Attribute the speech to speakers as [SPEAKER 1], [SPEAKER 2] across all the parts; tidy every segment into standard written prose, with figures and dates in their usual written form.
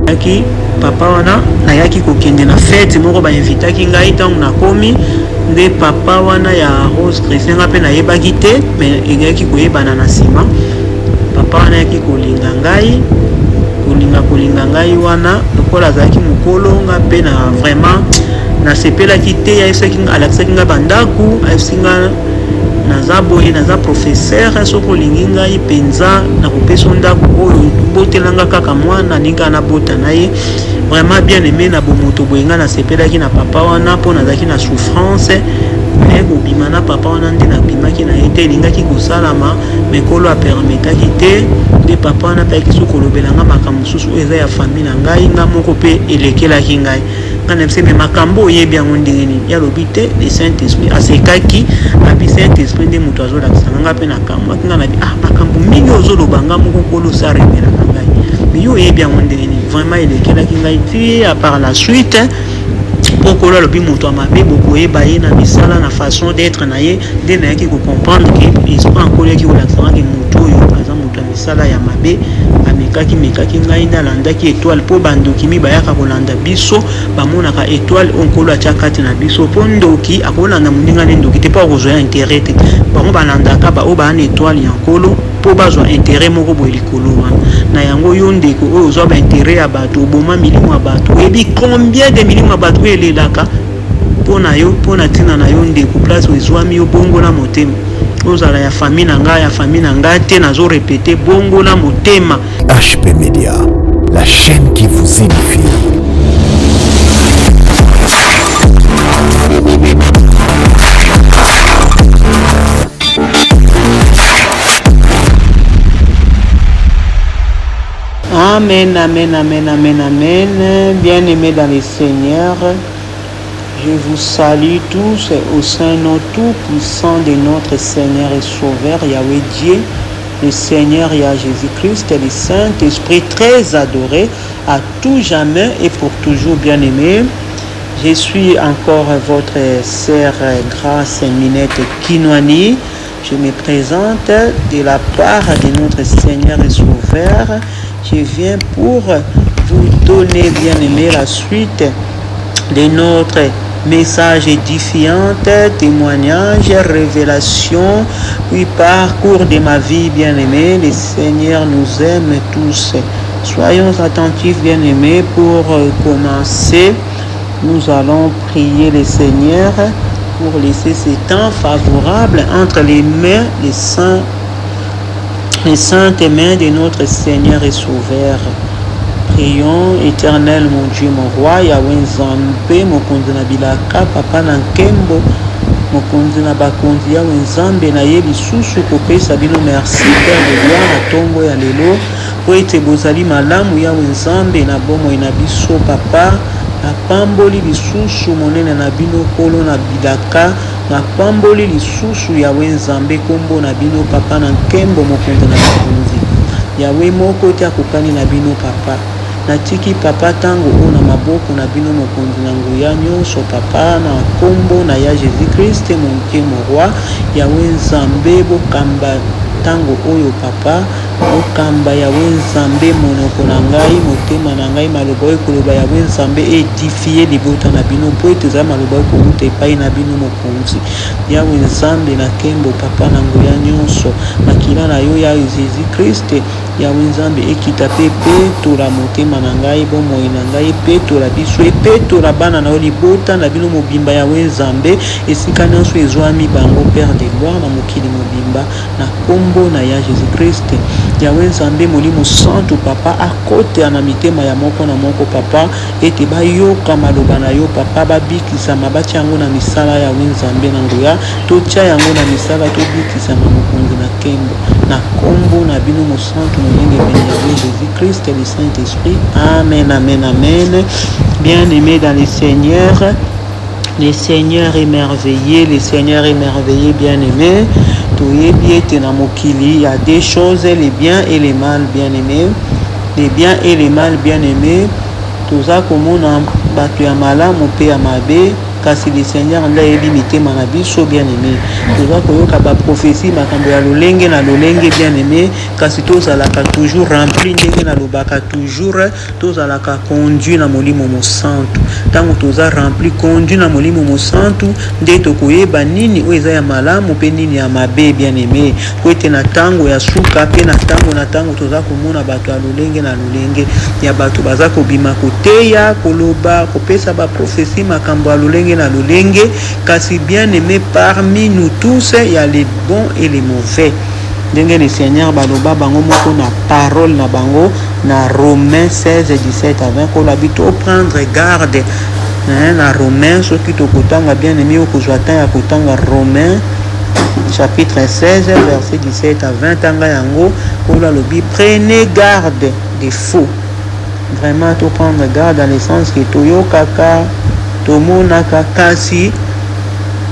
[SPEAKER 1] Yaki papa wana nayaki kokende na fête moko ba invitaki ngai ntango nakomi nde papa wana ya Rose Christian nga mpe nayebaki te mais eyaki koyebana na nsima. Papa wana yaki kolinga ngai wana lokola azalaki mokolo nga mpe na vraiment nasepelaki te. Alakisaki nga bandaku, ayebisi nga naza boye naza professeur soki olingi ngai mpenza nakopesa ndako oyo botelanga kaka mwana ninga nabota na ye. Vraiment bien aimé na bomoto boye nga nasepelaki na papa wana mpo nazalaki na souffrance me kobima na papa wana nde nabimaki na ye te elingaki kosalama mekolo apermetaki te. Nde papa wana mpe ayaki soki kolobelanga makambo mosusu oyo eza ya famille na ngai nga moko mpe elekelaki ngai nga na bise me makambo oyebi yango ndenge nini yalobi te. Le Saint Esprit asekaki abi Saint Esprit nde moto azolakisanga nga mpe nakambwaki nga nabi makambo mingi ozoloba nga moko kolo osaremelaka ngai me yo oyebi yango ndenge nini vraiment elekelaki ngai ti à part la suite pokolo alobi moto amabe bokoyeba ye na misala na façon d'être na ye nde nayaki kocomprendre ke esprit ankolo yaki kolakisangaki moto oyo aza moto ya misala ya mabe. Mekaki ngai nde alandaki étoile mpo bandoki mi bayaka kolanda biso bamonaka étoile onkolo atia kati na biso mpo ndoki akolanda moninga nde ndoki te mpo akozwa ya intérêt te. Bango balandaka baoyo baana étoile ya nkolo mpo bazwa intérêt moko boye likolo wana na yango yo ndeko oyo ozwa baintérêt ya bato oboma milimo ya bato oyebi combien de milimo ya bato oyo elelaka mpo na yo mpo na ntina na yo ndeko place ezwami yo bongo na motema ozala ya famille na ngai te nazo répéter bongo na motema.
[SPEAKER 2] HP Media, la chaîne qui vous édifie.
[SPEAKER 1] Amen, amen, amen, amen, amen. Bien-aimés dans le Seigneur, je vous salue tous au sein nom tout-puissant de notre Seigneur et Sauveur Yahweh Dieu, le Seigneur Yahweh Jésus-Christ et le Saint-Esprit très adoré à tout jamais et pour toujours, bien-aimés. Je suis encore votre sœur Grâce Minette Kinwani. Je me présente de la part de notre Seigneur et Sauveur. Je viens pour vous donner, bien-aimés, la suite de notre message édifiant, témoignage, révélation, puis parcours de ma vie, bien-aimés. Le Seigneur nous aime tous. Soyons attentifs, bien-aimés, pour commencer. Nous allons prier le Seigneur pour laisser ces temps favorables entre les mains des saints, les saintes mains de notre Seigneur et Sauveur. Prions, éternel mon Dieu, mon roi, Yahweh Nzambe, mokonzi na bilaka, papa na nkembo, mokonzi na bakonzi Yahweh Nzambe na ye lisusu kopesa bino merci, Père de gloire, na tombo ya lelo, po ete bozali malamu Yahweh Nzambe na bomoi na biso papa, na pamboli lisusu monene na bino kolo na bilaka, na pamboli lisusu Yahweh Nzambe kombo na bino papa na nkembo mokonzi na bakonzi. Yahweh moko te akokani na bino papa. Natiki papa tango o na maboko na bino mokonzi na nguya nyonso papa na kombo na ya Jésus-Christ mon Dieu mon roi. Yahweh Nzambe bokamba tango oyo papa okamba Yahweh Nzambe monoko na ngai motema na ngai maloba oyo koloba Yahweh Nzambe édifier libota na bino po ete za maloba oyo koluta epai na bino mokonzi Yahweh Nzambe na kembo papa na nguya nyonso makila na yo ya Jésus-Christ Yahweh Nzambe ekita pe petola motema na ngai bomoi na ngai petola biso epetola bana na yo libota na bino mobimba Yahweh Nzambe esika nyonso ezwami bango Père de gloire na mokili mobimba na kombo na ya Jésus-Christ Yahweh Nzambe molimo santo papa akota na mitema ya moko na moko papa ete bayoka maloba na yo papa babikisa mabatia yango na misala ya Yahweh Nzambe na nguya totia yango na misala tobikisa mokonzi na kembo na kombo na bino mosantu molenge pene Yahweh Jésus-Christ et le Saint-Esprit. Amen, amen, amen. Bien-aimés dans le Seigneur est merveilleux, le Seigneur est merveilleux, bien-aimés. Toyebi ete na mokili, il y a des choses, les biens et les mal, bien-aimés. Les biens et les mal, bien-aimés. Toza komona bato ya malamu pe ya mabe kasi le Seigneur nda yebi mitema na biso bien aimé toza koyoka ba prophétie makambo ya lolenge na lolenge bien aimé kasi tozalaka toujours rempli ndenge na lobaka toujours tozalaka conduit na molimo mosantu ntango toza rempli conduit na molimo mosantu nde tokoyeba nini oyo eza ya malamu mpe nini ya mabe bien aimé po ete na ntango ya suka mpe na ntango toza komona bato ya lolenge na lolenge ya bato baza kobima koteya koloba kopesa baprofesi makambo ya lolenge na lolenge kasi bien aimé parmi nous tous il y a les bons et les mauvais ndenge le Seigneur baloba bango moko na parole na bango na Romains 16 17 à 20 kolobi to prendre garde na Romains soki tokotanga bien aimé okozwa temps ya kotanga Romains chapitre 16 verset 17 à 20 tanga yango kolobi prenez garde des faux. Vraiment to prendre garde dans le sens que toyokaka tomonaka kasi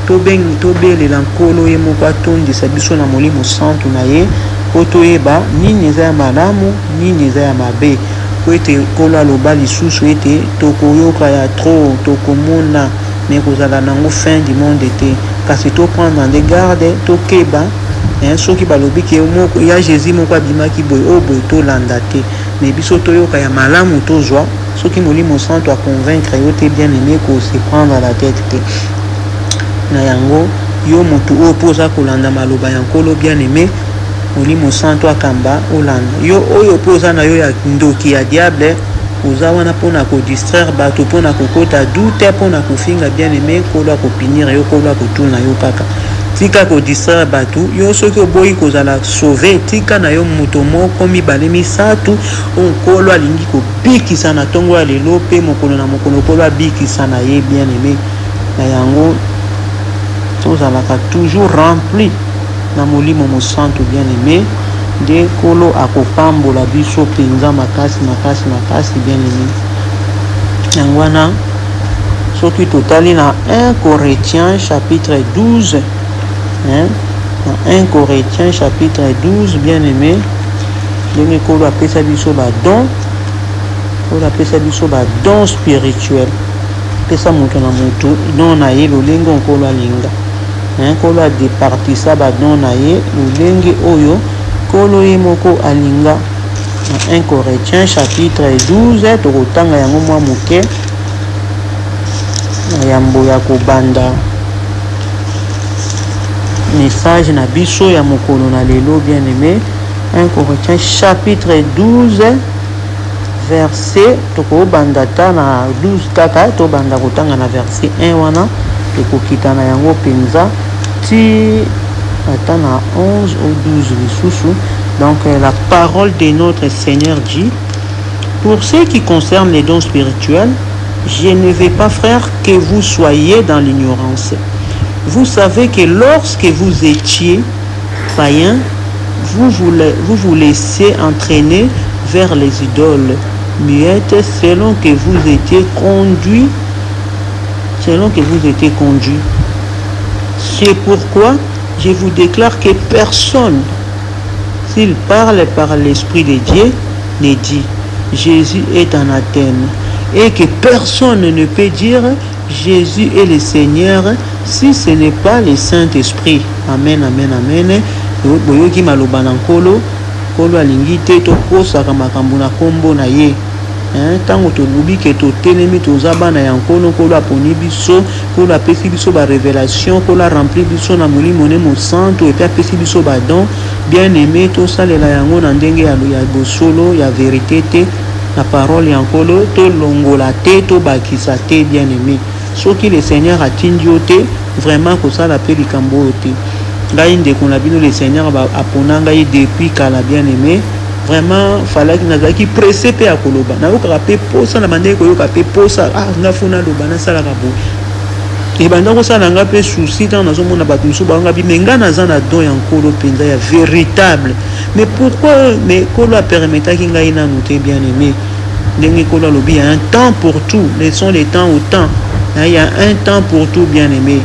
[SPEAKER 1] tobelela nkolo ye moko atondisa biso na molimo santu na ye po toyeba nini eza ya malamu nini eza ya mabe po ete nkolo aloba lisusu ete tokoyoka ya trop tokomona me kozala nango fin du monde te kasi toprendre de garde tokeba soki balobi ke moko ya Jésus moko abimaki boye oyo boye tolanda te me biso toyoka ya malamu tozwa soki molimo santu aconvaincre yo te bien aimé kose prendre la tête te na yango yo motu oyo mpo oza kolanda maloba ya nkolo bien aimé molimo santu akamba olanda yo oyo mpo oza na yo ya ndoki ya diable oza wana mpona kodistraire bato mpona kokota dute mpona kofinga bien aimé nkolo akopinir yo nkolo akotuna yo kaka tika kodistraire bato yo soki oboyi kozala sauve tika na yo moto moko mibale misato oyo nkolo alingi kobikisa na ntongo ya lelo mpe mokolo na mokolo nkolo abikisa na ye bien aimé na yango tozalaka toujours rempli na molimo mosantu bien aimé nde nkolo akopambola biso mpenza makasi bien aimé yango wana soki totali na 1 Corinthiens chapitre 12 dans 1 Corinthiens chapitre 12 bien aimé ndenge nkolo apesa biso badon nkolo apesa biso badon spirituel apesa moto na moto don na ye lolenge nkolo alinga nkolo adepartisa badon na ye lolenge oyo nkolo ye moko alinga na 1 Corinthiens chapitre 12 tokotanga yango mwa moke na yambo ya kobanda message na biso ya mokolo na lelo bien aimé 1 Corinthiens chapitre 12 verset tokobanda ta na 12 kaka tobanda kotanga na verset 1 wana tokokita na yango penza ti ata na 11 au 12 lisusu. Donc la parole de notre Seigneur dit: pour ce qui concerne les dons spirituels, je ne veux pas, frère, que vous soyez dans l'ignorance. Vous savez que lorsque vous étiez païens, vous vous laissez entraîner vers les idoles muettes selon que vous étiez conduits. C'est pourquoi je vous déclare que personne, s'il parle par l'Esprit de Dieu, ne dit Jésus est en Athènes, et que personne ne peut dire Jésus est le Seigneur si ce n'est pas le Saint-Esprit. Amen, amen, amen. Boyoki maloba na nkolo, nkolo alingi te tokosaka makambo na kombo na ye. Tango tolobi ke totelemi toza bana ya nkolo, nkolo aponi biso, nkolo apesi biso ba révélation, nkolo rempli biso na molimo ne mosantu et apesi biso ba don bien aimé tosalela yango na ndenge ya bosolo ya vérité te na parole ya nkolo tolongola te tobakisa te bien aimé. Soki le Seigneur atindi yo te vraiment kosala pe likambo oyo te. Ngai ndeko na bino le Seigneur apona ngai depuis kala bien aimé. Vraiment falaki nazalaki pressé pe ya koloba nayokaka pe posa na bandeki koyoka pe posa ngafuna loba nasalaka boye ebanda kosala nga pe souci ntango nazomona bato mosusu banga bime nga naza na don ya nkolo mpenza ya véritable. Mais pourquoi mais nkolo apermetaki ngai nanu te bien aimé ndenge nkolo alobi il y a un temps pour tout, laissons les temps au temps. Il y a un temps pour tout bien aimé.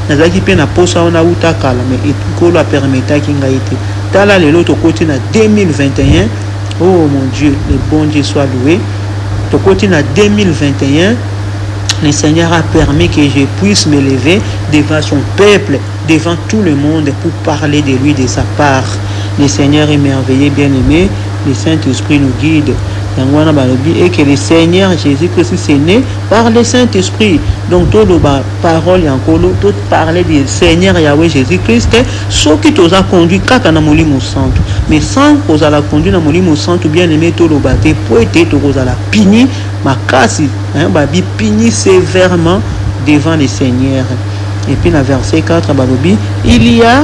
[SPEAKER 1] Nazaki pe na posa wana uta kala mais nkolo apermetaki ngai te. Tala lelo tokoti na 2021. Oh mon Dieu, le bon Dieu soit loué. Tokoti na 2021. le Seigneur a permis que je puisse me lever devant son peuple, devant tout le monde pour parler de lui, de sa part. Le Seigneur est merveilleux, bien-aimé. Le Saint-Esprit nous guide. Et que le Seigneur Jésus-Christ c'est né par le Saint-Esprit. Donc, toute la parole et encore tout parler du Seigneur Yahweh Jésus-Christ, ce qui t'a conduit à la Molimo Santo. Mais sans qu'on la conduit à la Molimo Santo, bien aimé, tout le bâté, pour être la pini, ma casse, pini sévèrement devant le Seigneur. Et puis, dans le verset 4, il y a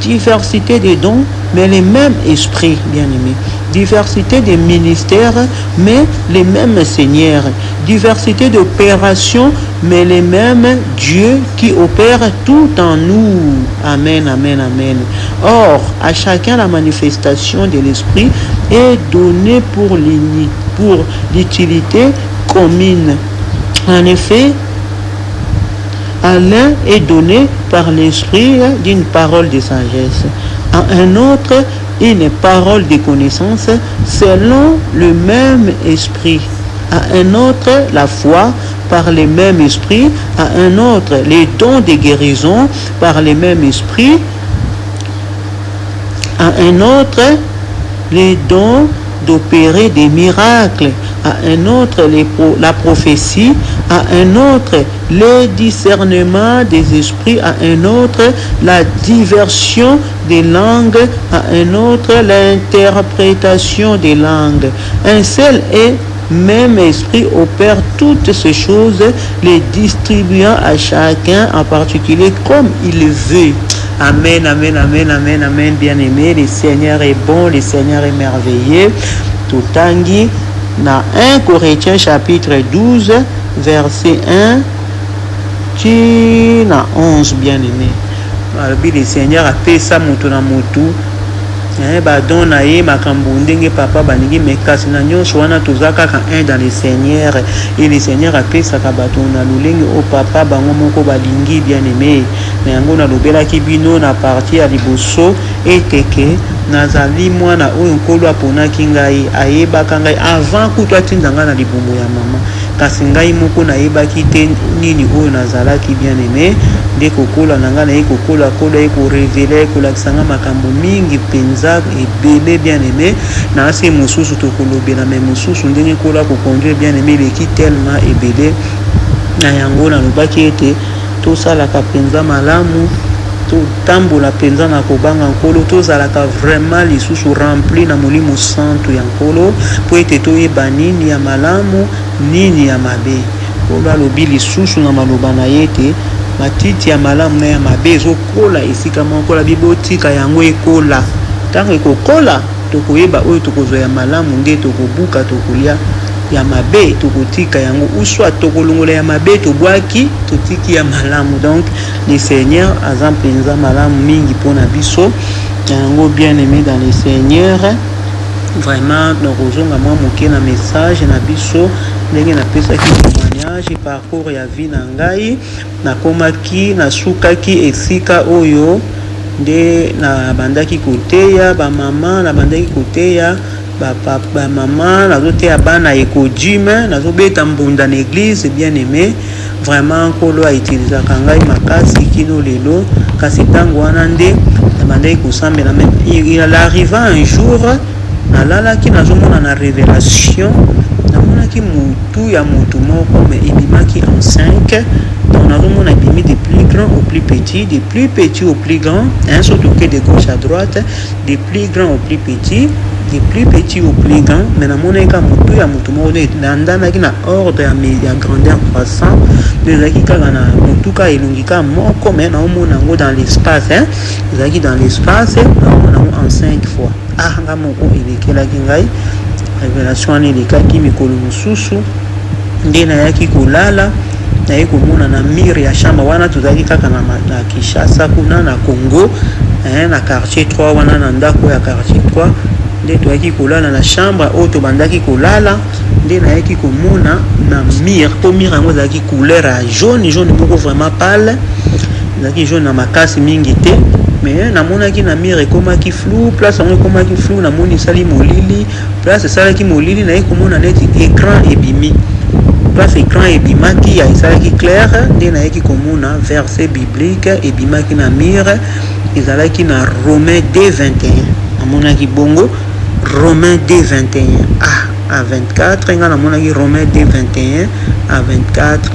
[SPEAKER 1] diversité des dons, mais les mêmes esprits, bien aimés. Diversité des ministères, mais les mêmes seigneurs. Diversité d'opérations, mais les mêmes dieux qui opèrent tout en nous. Amen, amen, amen. Or, à chacun la manifestation de l'esprit est donnée pour l'utilité commune. En effet, à l'un est donné par l'esprit d'une parole de sagesse, à un autre une parole de connaissance selon le même esprit, à un autre la foi par le même esprit, à un autre les dons de guérison par le même esprit, à un autre les dons d'opérer des miracles, à un autre la prophétie, à un autre le discernement des esprits, à un autre la diversion des langues, à un autre l'interprétation des langues. Un seul et même esprit opère toutes ces choses, les distribuant à chacun en particulier comme il veut. Amen, amen, amen, amen, amen, bien-aimé. Le Seigneur est bon, le Seigneur est merveilleux. Tout tangi, dans 1 Corinthiens chapitre 12, verset 1, tu na 11, bien-aimé. Le Seigneur a fait ça, moutou. Badon na ye makambo ndenge papa baningi mekasi na nyonso wana tozaka ka un dans le Seigneur et le Seigneur a fait ça ka bato na lulengi o papa bango moko balingi bien aimé na yango na lobela ki bino na partie ya liboso eteke nazali mwana oyo nkolo aponaki ngai ayebaka ngai avant kutu atindanga na libumbu ya mama kasi ngai moko nayebaki te nini oyo nazalaki bien aimé nde kokola na ngai na ye kokola kola ye korevele kolakisanga makambo mingi penza ebele bien aimé na ase mosusu tokolobela me mosusu ndenge kola koconduire bien aimé eleki tellement ebele na yango nalobaki ete tosalaka penza malamu totambola penza na kobanga nkolo tozalaka vraiment lisusu rempli na molimo santo ya nkolo po ete toyeba nini ya malamu nini ya mabe nkolo alobi lisusu na maloba na ye ete matiti ya malamu na ya mabe ezokola esika moko la bibotika yango ekola ntango ekokola tokoyeba oyo tokozwa ya malamu nde tokobuka tokolia ya mabe tokotika yango uswa tokolongola ya mabe tobwaki totiki ya malamu. Donc le Seigneur aza mpenza malamu mingi mpona biso yango bien aimé dans le Seigneur. Vraiment nakozonga mwa moke na message na biso ndenge napesaki témoignage parcours ya vie na ngai nakomaki nasukaki esika oyo nde na bandaki koteya bamama na bandaki koteya ba maman nazoteya bana ekojime nazobeta mbunda na église bien aimé. Vraiment nkolo autilisaka ngai makasi kino lelo kasi ntango wana nde na bandaki kosambela même il arriva un jour nalalaki nazomona na révélation namonaki mutu ya mutu moko mais ebimaki en 5. Donc nazomona ebimi de plus grand au plus petit, de plus petit au plus grand, surtout que de gauche à droite, de plus grand au plus petit, de plus petit au plus grand. Mais namonaka mutu ya mutu moko nandanaki na ordre ya grandeur croissant ezalaki kaka na mutuka elongika moko mais naomona yango dans l'espace ezalaki dans l'espace naomona yango en 5 fois nga moko elekelaki ngai révélation wana elekaki mikolo mosusu nde nayaki kolala naye komona na mire ya chambre wana tozalaki kaka na Kinshasa kuna na Congo na quartier 3 wana na ndako ya quartier 3 nde toyaki kolala na chambre oyo tobandaki kolala nde nayaki komona na mire po mire yango ezalaki couleur ya jaune moko vraiment pâle ezalaki jaune na makasi mingi te mais namonaki na mire ekomaki flou place yango ekomaki flou namoni esali molili place esalaki molili naye komona neti écran ebimi place écran ebimaki ya ezalaki clair nde nayaki komona verset biblique ebimaki na mire ezalaki na Romains 2:21 namonaki bongo Romains 2:21 à 24 nga namonaki Romains 2:21 à 24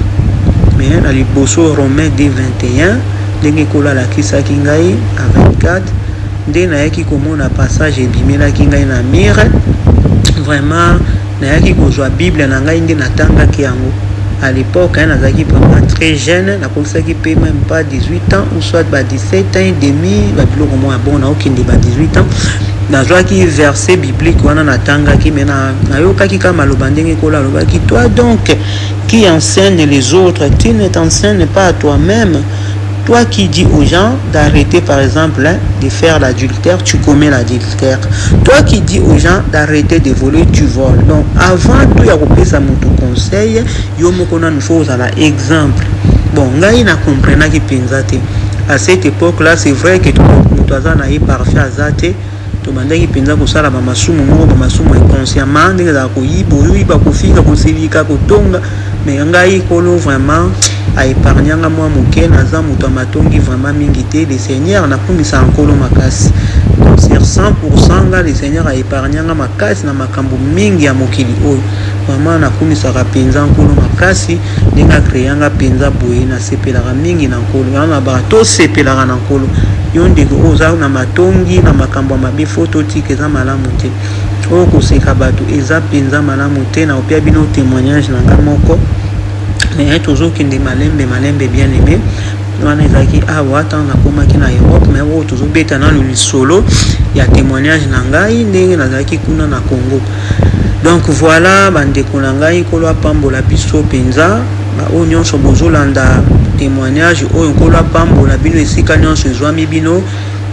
[SPEAKER 1] mais na liboso Romains 2:21 ndenge kolalakisaki ngai à 24 nde nayaki komona passage ebimelaki ngai na mire vraiment nayaki kozwa bible na ngai nde natangaki yango à l'époque nazalaki vraiment très jeune nakokisaki pe même pas 18 ans ou soit 17 ans et demi babiloko moko bon naokende 18 ans nazwaki verset biblique wana natangaki me nayokaki kama maloba ndenge kola alobaki toi donc qui enseigne les autres tu ne t'enseignes pas à toi-même. Toi qui dis aux gens d'arrêter par exemple de faire l'adultère, tu commets l'adultère. Toi qui dis aux gens d'arrêter de voler, tu voles. Donc avant tout ya kopesa moto conseil, yo moko na chose à exemple. Bon, ngai na comprendre ki penza te. À cette époque-là, c'est vrai que tout moto azana yi parfait azate. To bandaki penza ko sala ba masumu moko ba masumu inconsciemment ndenge za ko yiba ko fika ko silika ko tonga. Mais ngai kolo vraiment a épargné moi moké naza muto matongi vraiment mingi te le Seigneur na kumisa nkolo makasi sur 100% nga le Seigneur a épargné makasi na makambo mingi ya mokili oyo vraiment na kumisa ka penza nkolo makasi ndinga créanga penza boye na sepelaka mingi na nkolo na ba to sepelaka na nkolo yonde ko oza na matongi na makambo mabe photo tike za malamu te o ko seka bato eza penza malamu te na opia bino témoignage na ngamoko mais toujours qui dit malembe bien aimé on est aquí attends na koma ki na Europe mais o toujours beta na le solo il y a témoignage na ngai ndenge nazaki kuna na Congo donc voilà bande kuna ngai ko lo pambola biso penza ba o nyonso bozolanda témoignage o ko lo pambola bino esika nyonso ezwami bino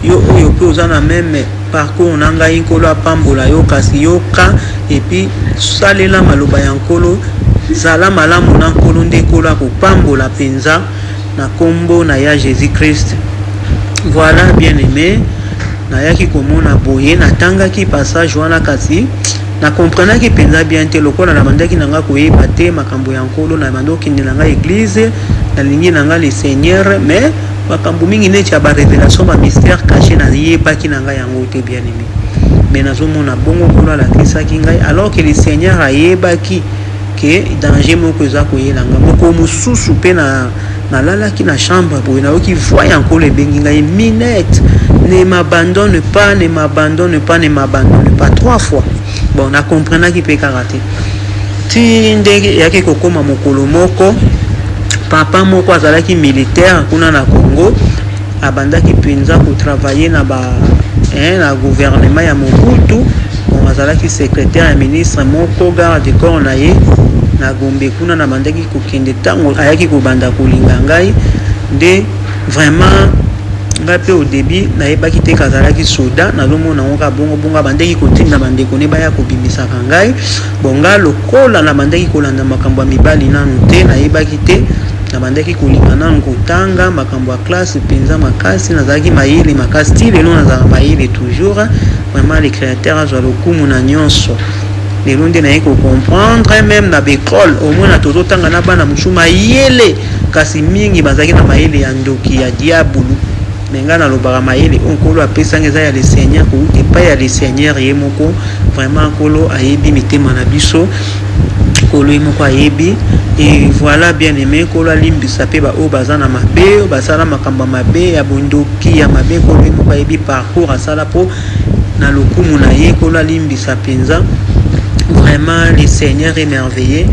[SPEAKER 1] yo oyo pe ozana même parcours na ngai ko lo pambola yo kasi yoka et puis salela maloba ya nkolo zala malamu na nkolo nde kola kopambola penza na kombo na ya Jésus Christ. Voilà bien aimé nayaki komona boye natangaki passage wana kasi na comprenaki penza bien te lokola na mandaki nanga koyeba te makambo ya nkolo na mandoki nanga église na lingi nanga le Seigneur mais makambo mingi neti ya ba révélation ba mystère caché na yebaki nanga yango te bien aimé mais nazomona bongo kola la kisaki ngai alors que le Seigneur ayebaki que danger moko eza koyelanga moko mususu pe na lalaki na chambre boye na oki voya encore le bengi ngai minette ne m'abandonne pas 3 fois bon na comprendre ki pe karaté ti ndenge yaki kokoma mokolo moko papa moko azalaki militaire kuna na Congo abandaki penza ko travailler na gouvernement ya Mobutu on azalaki secrétaire ya ministre moko garde corps na ye na Gombe kuna na bandaki kokende tango ayaki kobanda kolinga ngai nde vraiment ngape au début na yebaki te kazalaki soda na lomona ngoka bongo bandaki kotinda bandeko ne baya kobimisa ngai bonga lokola na bandaki kolanda makambo ya mibali nanu te na yebaki te na bandaki kolinga nanu kotanga makambo ya classe penza makasi nazalaki mayele makasi ti lelo nazala mayele toujours vraiment le créateur azwa lokumu na nyonso lelo nde naye comprendre même na bécole au moins na tozotanga na bana musuma yele kasi mingi bazaki na mayele ya ndoki ya diabulu menga na lobaka mayele onkolo apesanga eza ya le Seigneur ko epa ya le Seigneur ye moko vraiment kolo ayebi mitema na biso kolo ye moko ayebi et voilà bien aimé kolo alimbisa pe ba o bazana mabe basala makamba mabe ya bondoki ya mabe kolo ye moko ayebi parcours asala po na lokumu na ye kolo alimbisa penza. Vraiment le Seigneur est merveilleux.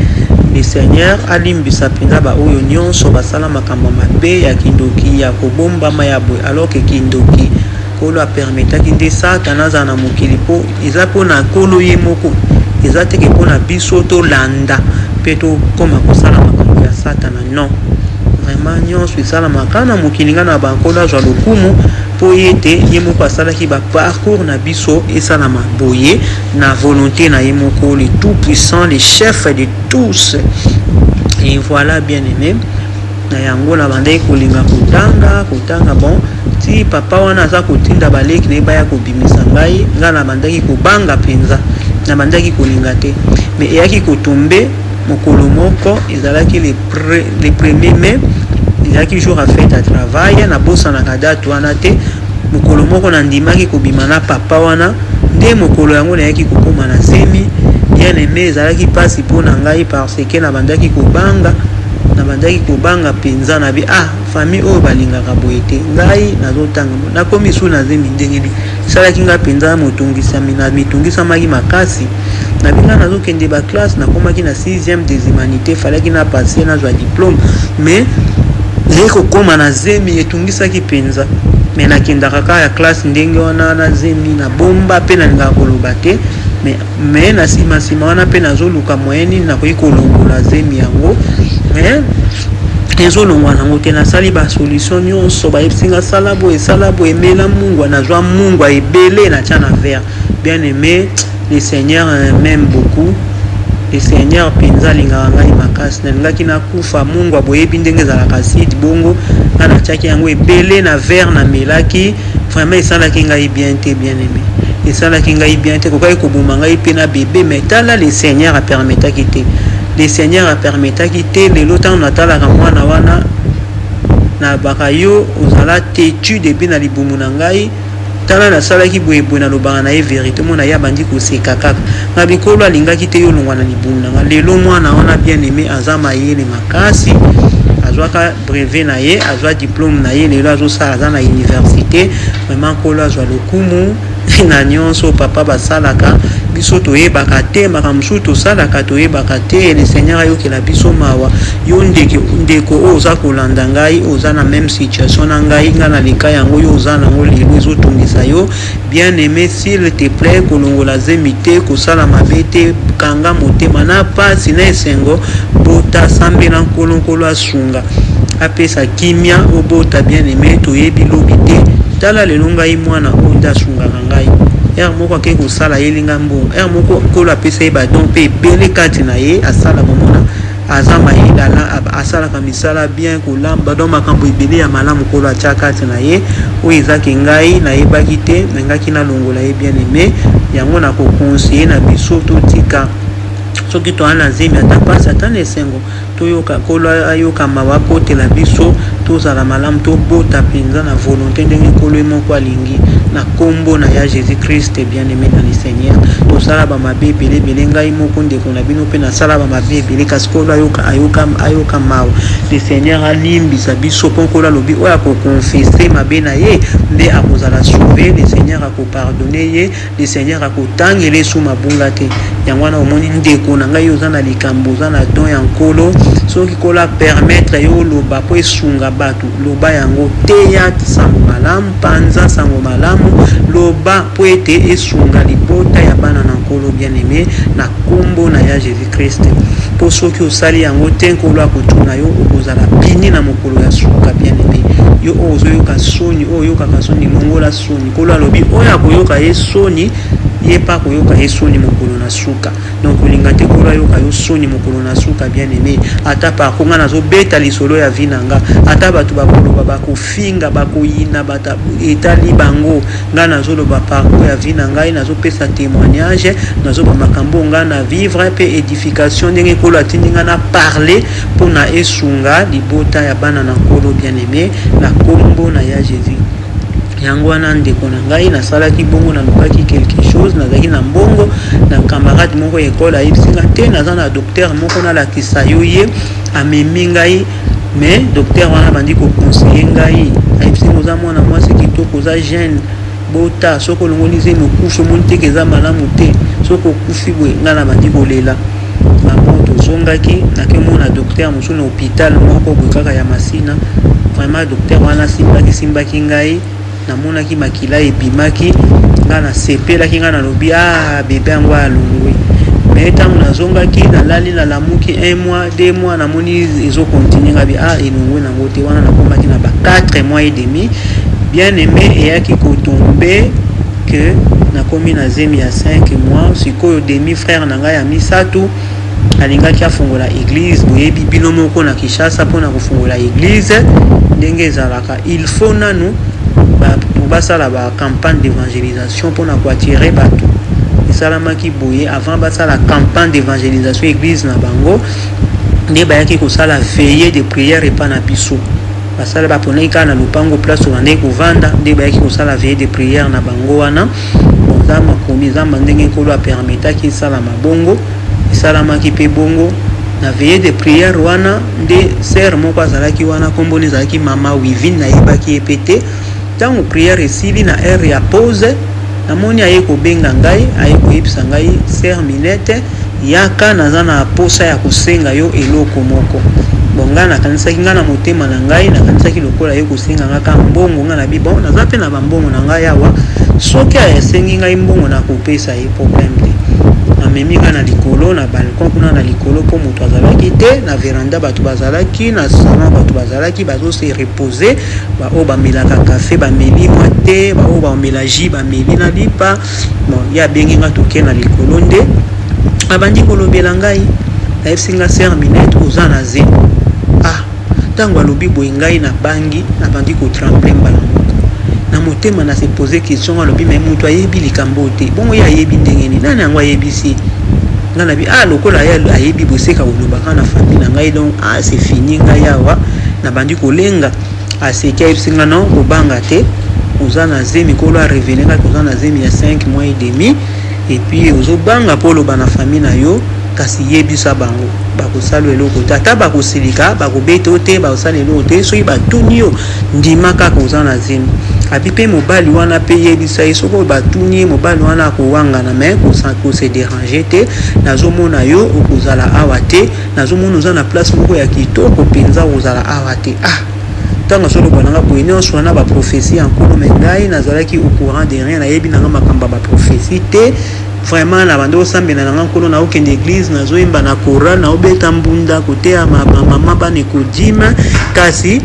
[SPEAKER 1] Le Seigneur alimbisa penza ba oyo nyonso basala makambo mabe ya kindoki ya kobomba mayabwe alors que kindoki kolo a permetaki nde satana za na mokili po eza po na kolo ye moko eza teke po na biso to landa pe to koma kosala makambo ya satana non vraiment nyonso esala makana mokili nga na bankolo azwa lokumu po yete ye moko asalaki ba parcours na biso esala maboye na volonté na ye moko le tout puissant le chef de tous. Et voilà bien aimé na yango na bandai kolinga kotanga bon ti papa wana aza kotinda baleki na baya kobimisa ngai nga na bandaki kobanga penza na bandaki kolinga te mais eyaki kotombe mokolo moko ezalaki le premier mai ezalaki jour à fête à travail na bosanaka date wana te mokolo moko nandimaki kobima na papa wana nde mokolo yango nayaki kokoma na zemi bien aimé ezalaki mpasi mpo na ngai parce que nabandaki kobanga mpenza na bi famille oyo balingaka boye te ngai nazotanga nakomi su na zemi ndenge nini esalaki ngai mpenza mitungisamaki makasi nabinga nazokende baklasse nakomaki na 6e des humanités falaki na passe nazwa diplôme mais zai kokoma na zemi etungisaki mpenza me nakendaka kaka ya classe ndenge wana na zemi na bomba mpe nalingaka koloba te me na nsima wana mpe nazoluka moyen nini nakoki kolongola zemi yango ezolongwa nango te nasali basolution nyonso bayebisinga sala boye emela mungwa nazwa mungwa ebele natya na verre bien aimé le Seigneur m'aime beaucoup le Seigneur mpenza alingaka ngai makasi nalingaki nakufa mungwa boyebi ndenge ezalaka sidi bongo nga natyaki yango ebele na verre namelaki vraiment esalaki ngai bien te bien aimé esalaki ngai bien te kokaki koboma ngai mpe na bebe mais tala le Seigneur apermetaki te le Seigneur apermetaki te lelo ntango natalaka mwana wana na baka yo ozala tetu depuis na libumu na ngai tala nasalaki boyeboye nalobaka na ye vérité mona ye abandi koseka kaka na bikolo alingaki te yo olongwa na libumu na ngai lelo mwana wana bien aimé aza mayele makasi azwaka brevet na ye azwa diplôme na ye lelo azosala aza na université vraiment kolo azwa lokumu na nyonso papa basalaka biso toyebaka te makambo mosusu tosalaka toyebaka te le Seigneur ayokela biso mawa yo ndeko oyo oza kolanda ngai oza na même situation na ngai nga na leka yango yo oza nango lelo ezotungisa yo bien aimé s'il te plaît kolongola zemi te kosala mabe te kanga motema na pasi na esengo bota sambela nkolo asunga apesa kimia obota bien aimé toyebi lobi te tala lelo ngai mwana oyo nde asungaka ngai moko ake kosala yelinga mbongo moko kolo apesa ye badon mpe ebele kati na ye asala bomona aza mayelala asalaka misala bien kolamba don makambo ebele ya malamu kolo atya kati na ye oyo ezaki ngai nayebaki te nangaki nalongola ye bien aimé yango nakokonseye na biso totika soki toza na zemi ata mpasi ata na esengo toyoka kolo ayoka mawa akotela biso tozala malamu tobota mpenza na volonté ndenge kolo ye moko alingi na kombo na ya Jésus Christ bien aimé dans le Seigneur tosala bamabe ebele ngai moko ndeko na bino mpe nasala bamabe ebele kasi kolo ayoka mawa le Seigneur alimbisa biso mpo kolo alobi oyo akokonfese mabe na ye nde akozala sauve le Seigneur akopardonne ye le Seigneur akotangela esu mabunga te yango wana omoni ndeko na ngai oza na likambo oza na don ya nkolo soki kolo apermettre yo loba po esunga bato loba yango teya sango malamu panza sango malamu loba po ete esunga libota ya bana na nkolo bien aimé na kombo na ya Jésus Christ po soki osali yango te nkolo akotuna yo okozala pini na mokolo ya suka bien aimé yo oyo ozoyoka soni oyo oyokaka soni longola soni kolo alobi oyo akoyoka ye soni ye pa koyoka ye soni mokolo na suka donc olinga te kolo ayoka yo soni mokolo na suka bien aimé ata parkonga nazobeta lisolo ya vi na nga ata bato bakoloba bakofinga bakoyina bata etali bango nga nazoloba parcours ya vi na ngai nazopesa témoignage nazoba makambo nga na vivre pe édification ndenge kolo atindi nga na parler mpona esunga libota ya bana na nkolo bien aimé na kombo na ya Jésus yango wana ndeko na ngai nasalaki bongo nalukaki quelque chose nazalaki na mbongo na camarade moko ekole ayebisinga te naza na docteur moko nalakisa yo ye amemi ngai mais docteur wana bandi kokonseye ngai ayebisinga oza mwana mwasi kitoko oza jeune bota soki olongoli zemi okufi omoni teke eza malamu te soki okufi boye ngai na bandi kolela bango tozongaki nakemona docteur mosusu na hôpital moko boye kaka ya Masina vraiment docteur wana simbaki ngai namonaki makila ebimaki nga nasepelaki nga nalobi bebe yango alongwe mais ntango nazongaki nalali nalamuki 1 mois 2 mois namoni ezokontinue ngabi elongwe nango te wana nakomaki na ba 4 mois et demi bien aimé eyaki kotombe que nakomi na zemi ya 5 mois sikoyo demi frère na ngai ya misato alingaki afongola église boyebi bino moko na Kinshasa mpona kofongola église ndenge ezalaka il faut nanu basala ba campagne d'évangélisation pour na attirer bato esalamaki boye avant basala campagne d'évangélisation église na bango nde bayaki kosala veillée de prière epa na biso basala baponaki kaka na lopango place obandeki kovanda nde bayaki kosala veillée de prière na bango wana bonza makomi nzambe ndenge nkolo apermetaki esalama bongo esalamaki mpe bongo na veillée de prière wana nde sere moko azalaki wana komboni ezalaki mama Wivine nayebaki ye mpe te ntango prière esili na heure ya pause namoni aye kobenga ngai aye koyebisa ngai sere Minette yaka naza na posa ya kosenga yo eloko moko bonga nakanisaki nga na motema na ngai nakanisaki lokola ye kosenga nga ka mbongo nga na bi bon naza mpe na bambongo na ngai awa soki asengi ngai mbongo nakopesa ye problème te namemi nga na likolo na balcon kuna na likolo mpo moto azalaki te na veranda bato bazalaki na salon bato bazalaki bazose repose baoyo bamelaka kafe bameli mwa te baoyo bamela jus bameli na lipa bon ye abengi nga toke na likolo nde abandi kolobela ngai nayebisi nga sere Minette oza na ze ntango alobi boye ngai na bangi nabandi kotremble mbala moko na motema na se pose question alobi me moto ayebi likambo te bongo ye ayebi ndenge nini nani yango ayebisi nga nabi lokola ye ayebi boseka kolobaka na famille na ngai donc c'est fini ngai awa nabandi kolenga aseki ayebisi nga non kobanga te oza na ze mikolo arevele nga oza na zemi ya 5 mois et demi et puis ozobanga mpo oloba na famille na yo kasi yebisa bango bakosala eloko te ata bakosilika bakobeta o te bakosala eloko te soki batuni yo ndima kaka oza na zemi abi mpe mobali wana mpe yebisa ye soki batuni ye mobali wana akowangana me kose déranger te nazomona yo okozala awa te nazomona oza na place moko ya kitoko mpenza ozala awa te ntango azoloba nanga boye nyonso wana baprophétie ya nkolo me ngai nazalaki au courant de rien nayebi nanga makambo ya baprophétie te vraiment na bando osambela nanga nkolo na okende église nazoyemba na choral na obeta mbunda kote ya mama bana kodima kasi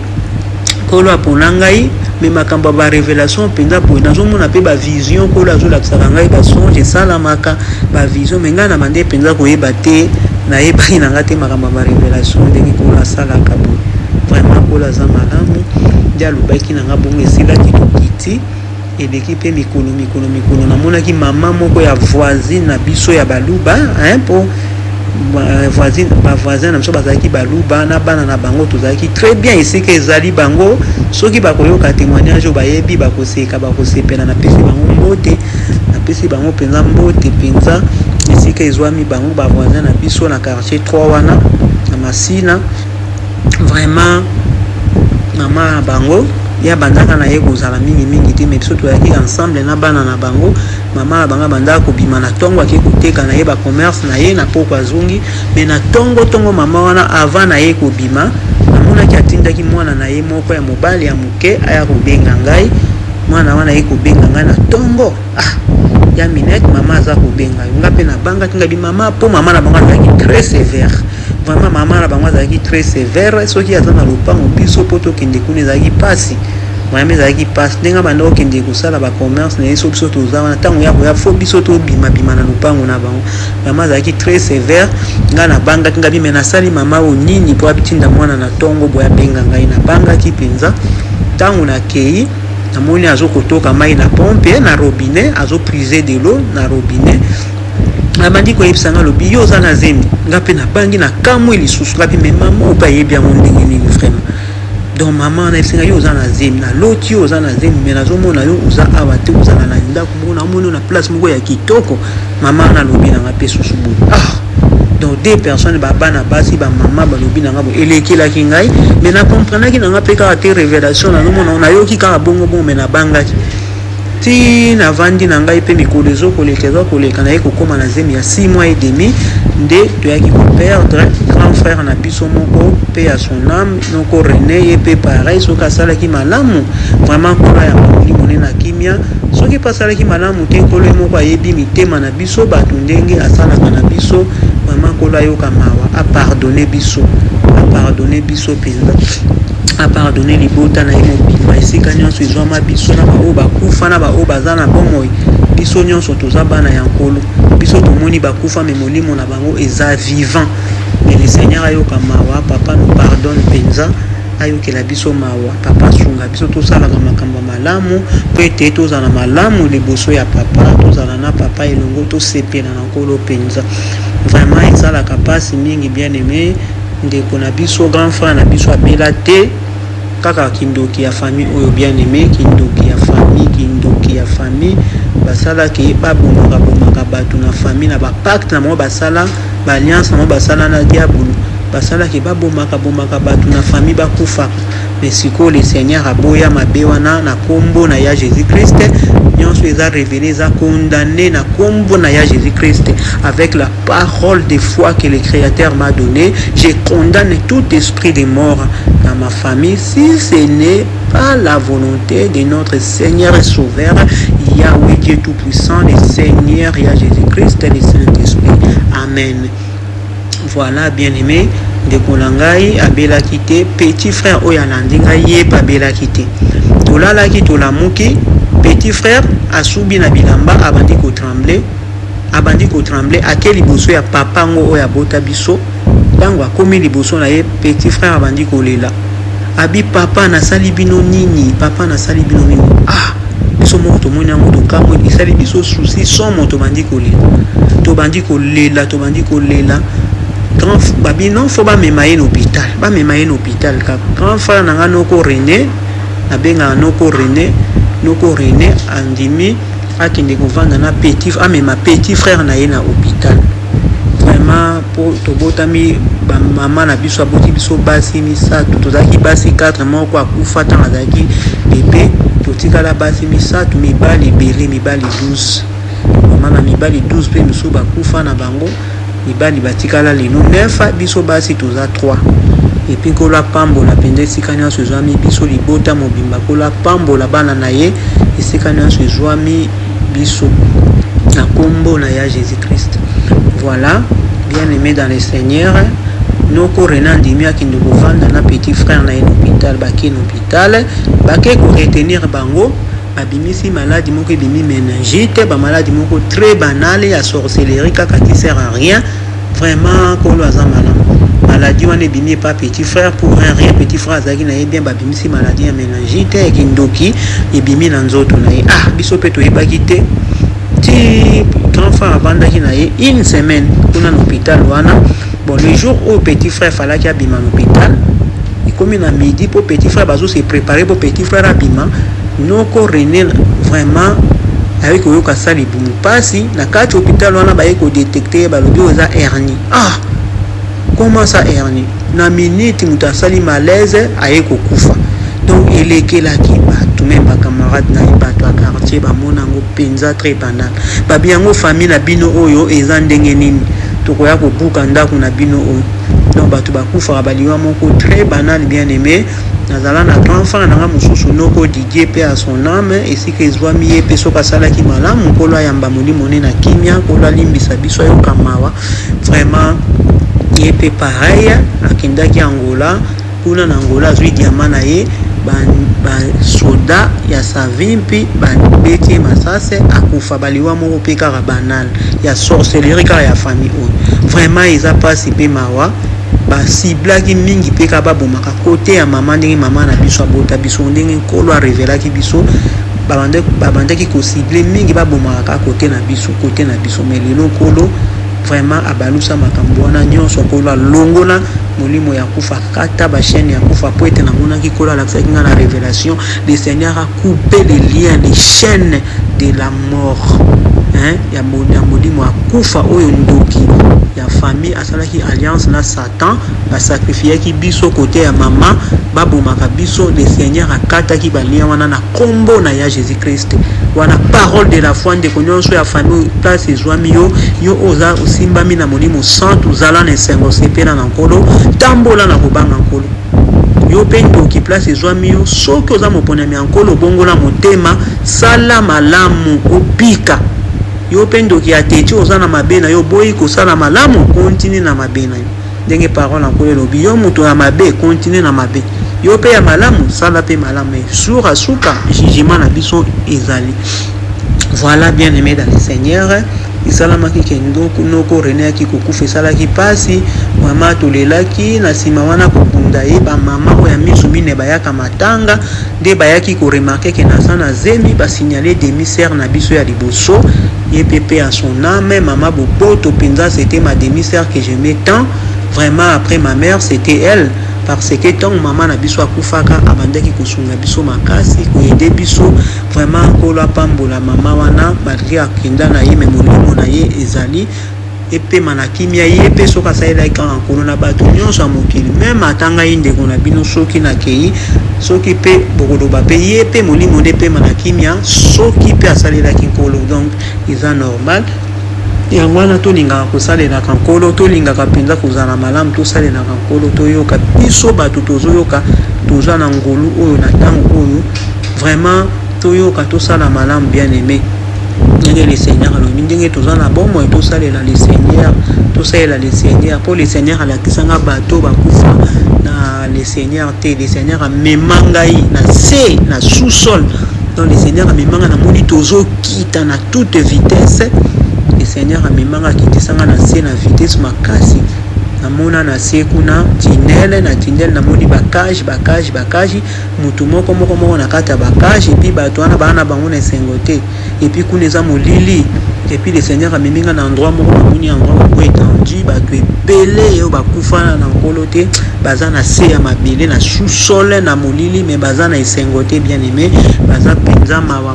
[SPEAKER 1] nkolo apona ngai me makambo ya barévélation mpenza boye nazomona mpe bavision nkolo azolakisaka ngai basonge esalamaka bavision me ngai na bande mpenza koyeba te nayebaki nanga te makambo ya barévélation ndenge nkolo asalaka boye vraiment nkolo aza malamu nde alobaki nanga bongo esilaki tokiti eleki mpe mikolo namonaki mama moko ya voisine na biso ya baluba mpo bavoisin na biso bazalaki baluba na bana na bango tozalaki très bien esika ezali bango soki bakoyoka témoignage oyo bayebi bakoseka bakosepela napesi bango mpenza mbote mpenza esika ezwami bango bavoisin na biso na quartier 3 wana na Masina vraiment mama na bango ya bandaka na ye kozala mingi te mais biso toyaki ensemble na bana na bango mama na bango bandaka kobima na ntongo ake koteka na ye bacommerce na ye na poko azongi mais na ntongo mama wana avant na ye kobima namonaki atindaki mwana na ye moko ya mobali ya moke aya kobenga ngai mwana wana ye kobenga ngai na ntongo ya Minette mama aza kobenga yo nga mpe na banga tinga bimama mpo mama na bango azalaki très sévère vraiment mama na bango azalaki très sévère soki aza na lopango biso mpo tokende kuna ezalaki mpasi vraiment ezalaki mpasi ndenge banda okende kosala bacommerce na ye so biso toza wana ntango ya koya fo biso tobima na lopango na bango mama azalaki très sévère nga na bangaki nga bime nasali mama o nini mpo abitinda mwana na ntongo boya benga ngai na bangaki mpenza ntango nakei namoni azokotoka mai na pompe na robinet azoprise de l'eau na robinet abandi koyebisa nga lobi yo oza na zemi nga mpe nabangi na kamwe lisusu nga mpe me mama oyo mpe ayebi yango ndenge nini vraiment donc mama nayebisi nga yo oza na zemi naloti yo oza na zemi me nazomona yo oza awa te ozala na ndako moko namoni yo na place moko ya kitoko mama nalobi nanga mpe susu boye donc deux personnes bana basi bamama balobi nanga boye elekelaki ngai me nakomprenaki nanga mpe kaka te révélation nazomona nayoki kaka bongo me nabangaki ti navandi na ngai mpe mikolo ezokoleka naye kokóma na zemi ya 6 mois et demi nde toyaki koperdre grand frère na biso moko mpe ya son âme noko René ye mpe pareil soki asalaki malamu vraiment nkolo ya molimo ne na kimia soki mpe asalaki malamu te nkolo ye moko ayebi mitema na biso bato ndenge asalaka na biso vraiment nkolo ayoka mawa apardonne biso mpenza apardonne libota na ye mobimba esika nyonso ezwama biso na baoyo bakufa na baoyo baza na bomoi biso nyonso toza bana ya nkolo biso tomoni bakufa me molimo na bango eza vivant mais le Seigneur ayoka mawa papa nous pardonne mpenza ayokela biso mawa papa sunga biso tosalaka makambo malamu po ete tozala malamu liboso ya papa, tozala na papa elongo tosepela na nkolo mpenza. Vraiment ezalaka mpasi mingi bien aimé ndeko na biso grand frère na biso abela te kaka kindoki ya famille oyo bien aimé, kindoki ya famille basalaki babomaka bato na famille na bapacte na bango basala baalliance na bango basala na diabolo, basalaki babomaka bato na famille bakufa. Mais sikoyo le Seigneur aboya mabe wana na kombo na ya Jésus-Christ, nyonso eza révélé, eza condamné na kombo na ya Jésus-Christ. Avec la parole de foi que le Créateur m'a donnée, je condamne tout esprit de mort dans ma famille si ce n'est pas la volonté de notre Seigneur et Sauveur Yahweh Dieu Tout-Puissant, le Seigneur ya Jésus-Christ et le Saint-Esprit. Amen. Voilà bien aimé, ndeko na ngai abelaki te, petit frère oyo alandi ngai ye pa abelaki te, tolalaki tolamuki, petit frère asubi na bilamba abandi kotremble ake liboso ya papa ngo oyo abota biso. Ntango akomi liboso na ye, petit frère abandi kolela, abi papa nasali bino nini, ah biso moko tomoni yango tokamwe esali biso susi somo, tobandi kolela grand babi non faut ba memaye na hôpital ka grand frère na nga noko René abenga noko René andimi akende kovanda na petit frère na ye na hôpital. Vraiment po tobotami ba mama na biso aboti biso basi misato, tozaki basi 4 moko akufa tanga azaki bébé, totikala basi misato, mibali 12, mama na mibali 12 pe miso bakufa na bango, mibali batikala lino 9, biso basi toza 3. Et puis kola pambola pende esika nyonso ezwami biso libota mobimba, kola pambola bana na ye esika nyonso ezwami biso na kombo na ya Jésus-Christ. Voilà, bien aimé dans le Seigneur, noko Renan ndimi akende kovanda na petit frère na ye hôpital, bake na hôpital bake ko retenir bango, babimisi maladie moko ebimi méningite, ba maladie moko très banale ya sorcellerie kaka qui sert à rien. Vraiment kolo aza maladie wana ebimi pas petit frère pour rien, petit frère azaki na ye bien babimisi maladie ya méningite ekindoki ebimi na nzoto na ye. Ah biso pe toyebaki te ti grand frère avandaki na ye une semaine kuna na hôpital wana. Bon, le jour où petit frère fallait qu'il abîme à l'hôpital, il comme à midi pour petit frère bazo se préparer pour petit frère abîme. Noko René vraiment avec oyo kasali bumu pasi na kati hôpital wana ba yeko détecter ba lobi oza hernie. Ah comment ça hernie na minute mutasali malaise ayeko kufa. Donc elekelaki bato même ba camarade na bato a quartier ba monango penza très banal. Ba biango famille na bino oyo eza ndenge nini tokoya kobuka ndako na bino oyo. Donc bato bakufa baliwa moko très banal bien aimé. Nazala na grand frère na nga mususu noko Didier pe à son âme esi ke zwami ye pe soka salaki malamu kolo yamba molimo ne na kimia kolo limbisa biso yo kamawa. Vraiment ye pe pareil akendaki Angola kuna na Angola zui diamant na ye ba soda ya savimpi ba beti masase akufa baliwa moko pe kaka banal ya sorcellerie kaka ya famille oyo. Vraiment eza pasi pe mawa ba ciblaki mingi pe ka babomaka côté ya mama ndenge mama na biso abota biso ndenge nkolo a révélaki biso babandaki ko cibler mingi babomaka côté na biso mais lelo kolo vraiment abalusa makambo wana nyonso kolo longola molimo ya kufa kata ba chaîne ya kufa po ete na monaki kolo la kinga na révélation. Le Seigneur a coupé les liens, les chaînes de la mort, hein ya molimo ya kufa oyo ndoki ya famille asalaki alliance na Satan ba sacrifier ki biso côté ya mama babomaka biso. Le Seigneur akataki ba lien wana na kombo na ya Jésus-Christ. Wana parole de la foi de nyonso ya famille place ezwami yo oza osimbami na molimo santo zala na sengo sepela na nkolo tambola na kobanga nkolo yo pe ndoki place ezwami yo soki oza moponami ya nkolo bongola motema sala malamu opika. Yo pe ndoki ateti oza na mabe na yo boyi kosala malamu continue na mabe na yo ndenge parole na nkolo lobi yo moto ya mabe continue na mabe yo pe ya malamu sala pe malamu sura suka jugement na biso ezali. Voilà bien aimé dans le Seigneur, isalamaki kendo noko René ki kokufa esalaki pasi vraiment tolelaki na sima wana kokunda ye ba mama oya misu mine bayaka matanga nde bayaki ko remarquer que na sana zemi ba signaler demi-sœur na biso ya liboso ye pepe à son âme mama Bopoto penza c'était ma demi-sœur que j'aimais tant vraiment après ma mère c'était elle parce que tant maman na biso akufaka abandaki kosunga biso makasi koyede biso vraiment kola pambola mama wana malgré akenda na ye me molimo na ye ezali epe manakimia ye pe soka saela ka nkolo na bato nyonso mokili même atanga indeko na bino soki na kei soki pe bokoloba pe ye pe molimo de pe manakimia soki pe asalela kinkolo donc eza normal yango wana tolingaka kosalelaka nkolo tolingaka mpenza kozala malamu tosalelaka nkolo toyoka biso bato tozoyoka toza na ngolu oyo na ntango oyo vraiment toyoka tosala malamu bien aimé ndenge le Seigneur alobi ndenge toza na bomoi tosalela le Seigneur tosalela le Seigneur po le Seigneur alakisanga bato bakufa na le Seigneur te le Seigneur amema ngai na se na sous-sol donc le Seigneur amemanga na moni tozokita na toute vitesse le Seigneur amemanga kitisanga na se na vitesse makasi namona na se kuna tinele na moni bakage mutu moko na kata bakage et puis bato wana bana bango na sengote et puis kuna eza molili et puis le Seigneur ameminga na endroit moko na moni endroit ko étendu bato ebele yo bakufa na nkolo te baza na se ya mabele na sous-sol na molili mais baza na esengote bien aimé baza penza mawa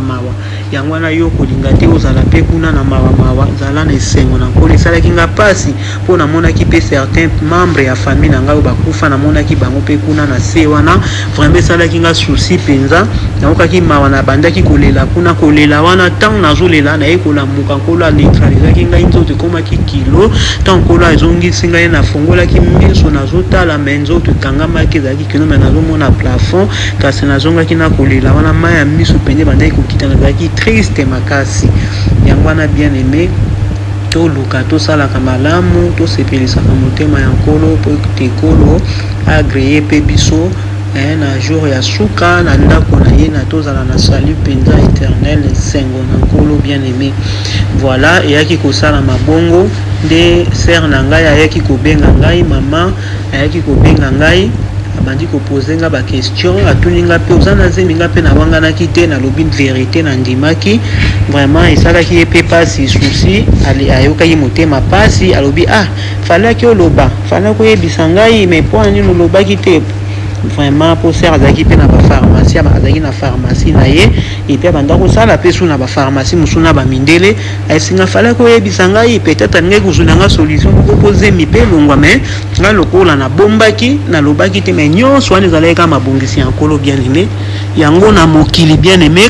[SPEAKER 1] yango wana yo kolinga te ozala pe kuna na mawa zala na esengo na nkolo esalaki nga pasi po namonaki pe certains membres ya famille na ngai bakufa namonaki bango pe kuna na se wana vraiment esalaki nga souci penza naokaki mawa na bandaki kolela kuna kolela wana tant nazolela na ye kolamuka nkolo neutralisaki ngai nzoto ekomaki kilo tant nkolo azongisi ngai nafungolaki miso nazotala me nzoto ekangamaki ezalaki kilo me nazomona plafond kasi nazongaki na kolela wana mai ya miso pende bandaki kokita nazalaki triste makasi yango wana bien aimé toluka tosalaka malamu tosepelisaka motema ya nkolo po tekolo agreye pe biso na jour ya suka na ndako na ye na tozala na salut penza éternel sengo na nkolo bien aimé voilà eyaki kosala mabongo nde sœur na ngai ayaki kobenga ngai mama ayaki kobenga ngai abandi kopose nga ba question atuninga pe ozana zeminga pe na wanganaki te na lobi vérité na ndimaki vraiment esalaki ye pe pasi souci ali ayokaki motema pasi alobi falaki oloba falaki koyebisa ngai mais po ani lolobaki te vraiment pour sœur azaki pe na ba pharmacie azaki na pharmacie na ye et puis banda ko sala pe suna ba pharmacie musuna ba mindele asinga fala ko yebisa ngai peut-être ngai kuzunanga solution ko poser mi pe longwa mais nga lokola na bombaki na lobaki te mais nyonso wana ezalaki kama bongisi ya nkolo bien aimé yango na mokili bien aimé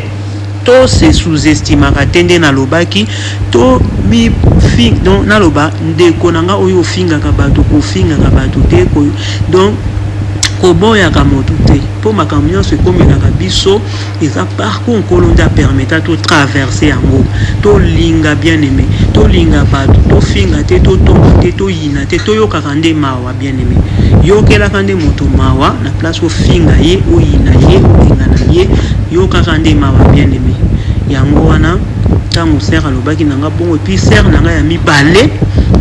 [SPEAKER 1] to se sous-estimaka tende na lobaki to mi fing donc na loba ndeko nanga oyo fingaka bato ko fingaka bato te ko donc koboyaka motu te po makambo nyonso ekomelaka biso eza parcours nkolo nde apermeta totraverse yango tolinga bien aimé tolinga bato tofinga te totonga te toyina te toyokaka nde mawa bien aimé yokelaka nde moto mawa na place ofinga ye oyina ye olinga na ye yokaka nde mawa bien aimé yango wana ntango sœur alobaki nanga bongo epuis sœur nanga ya mibale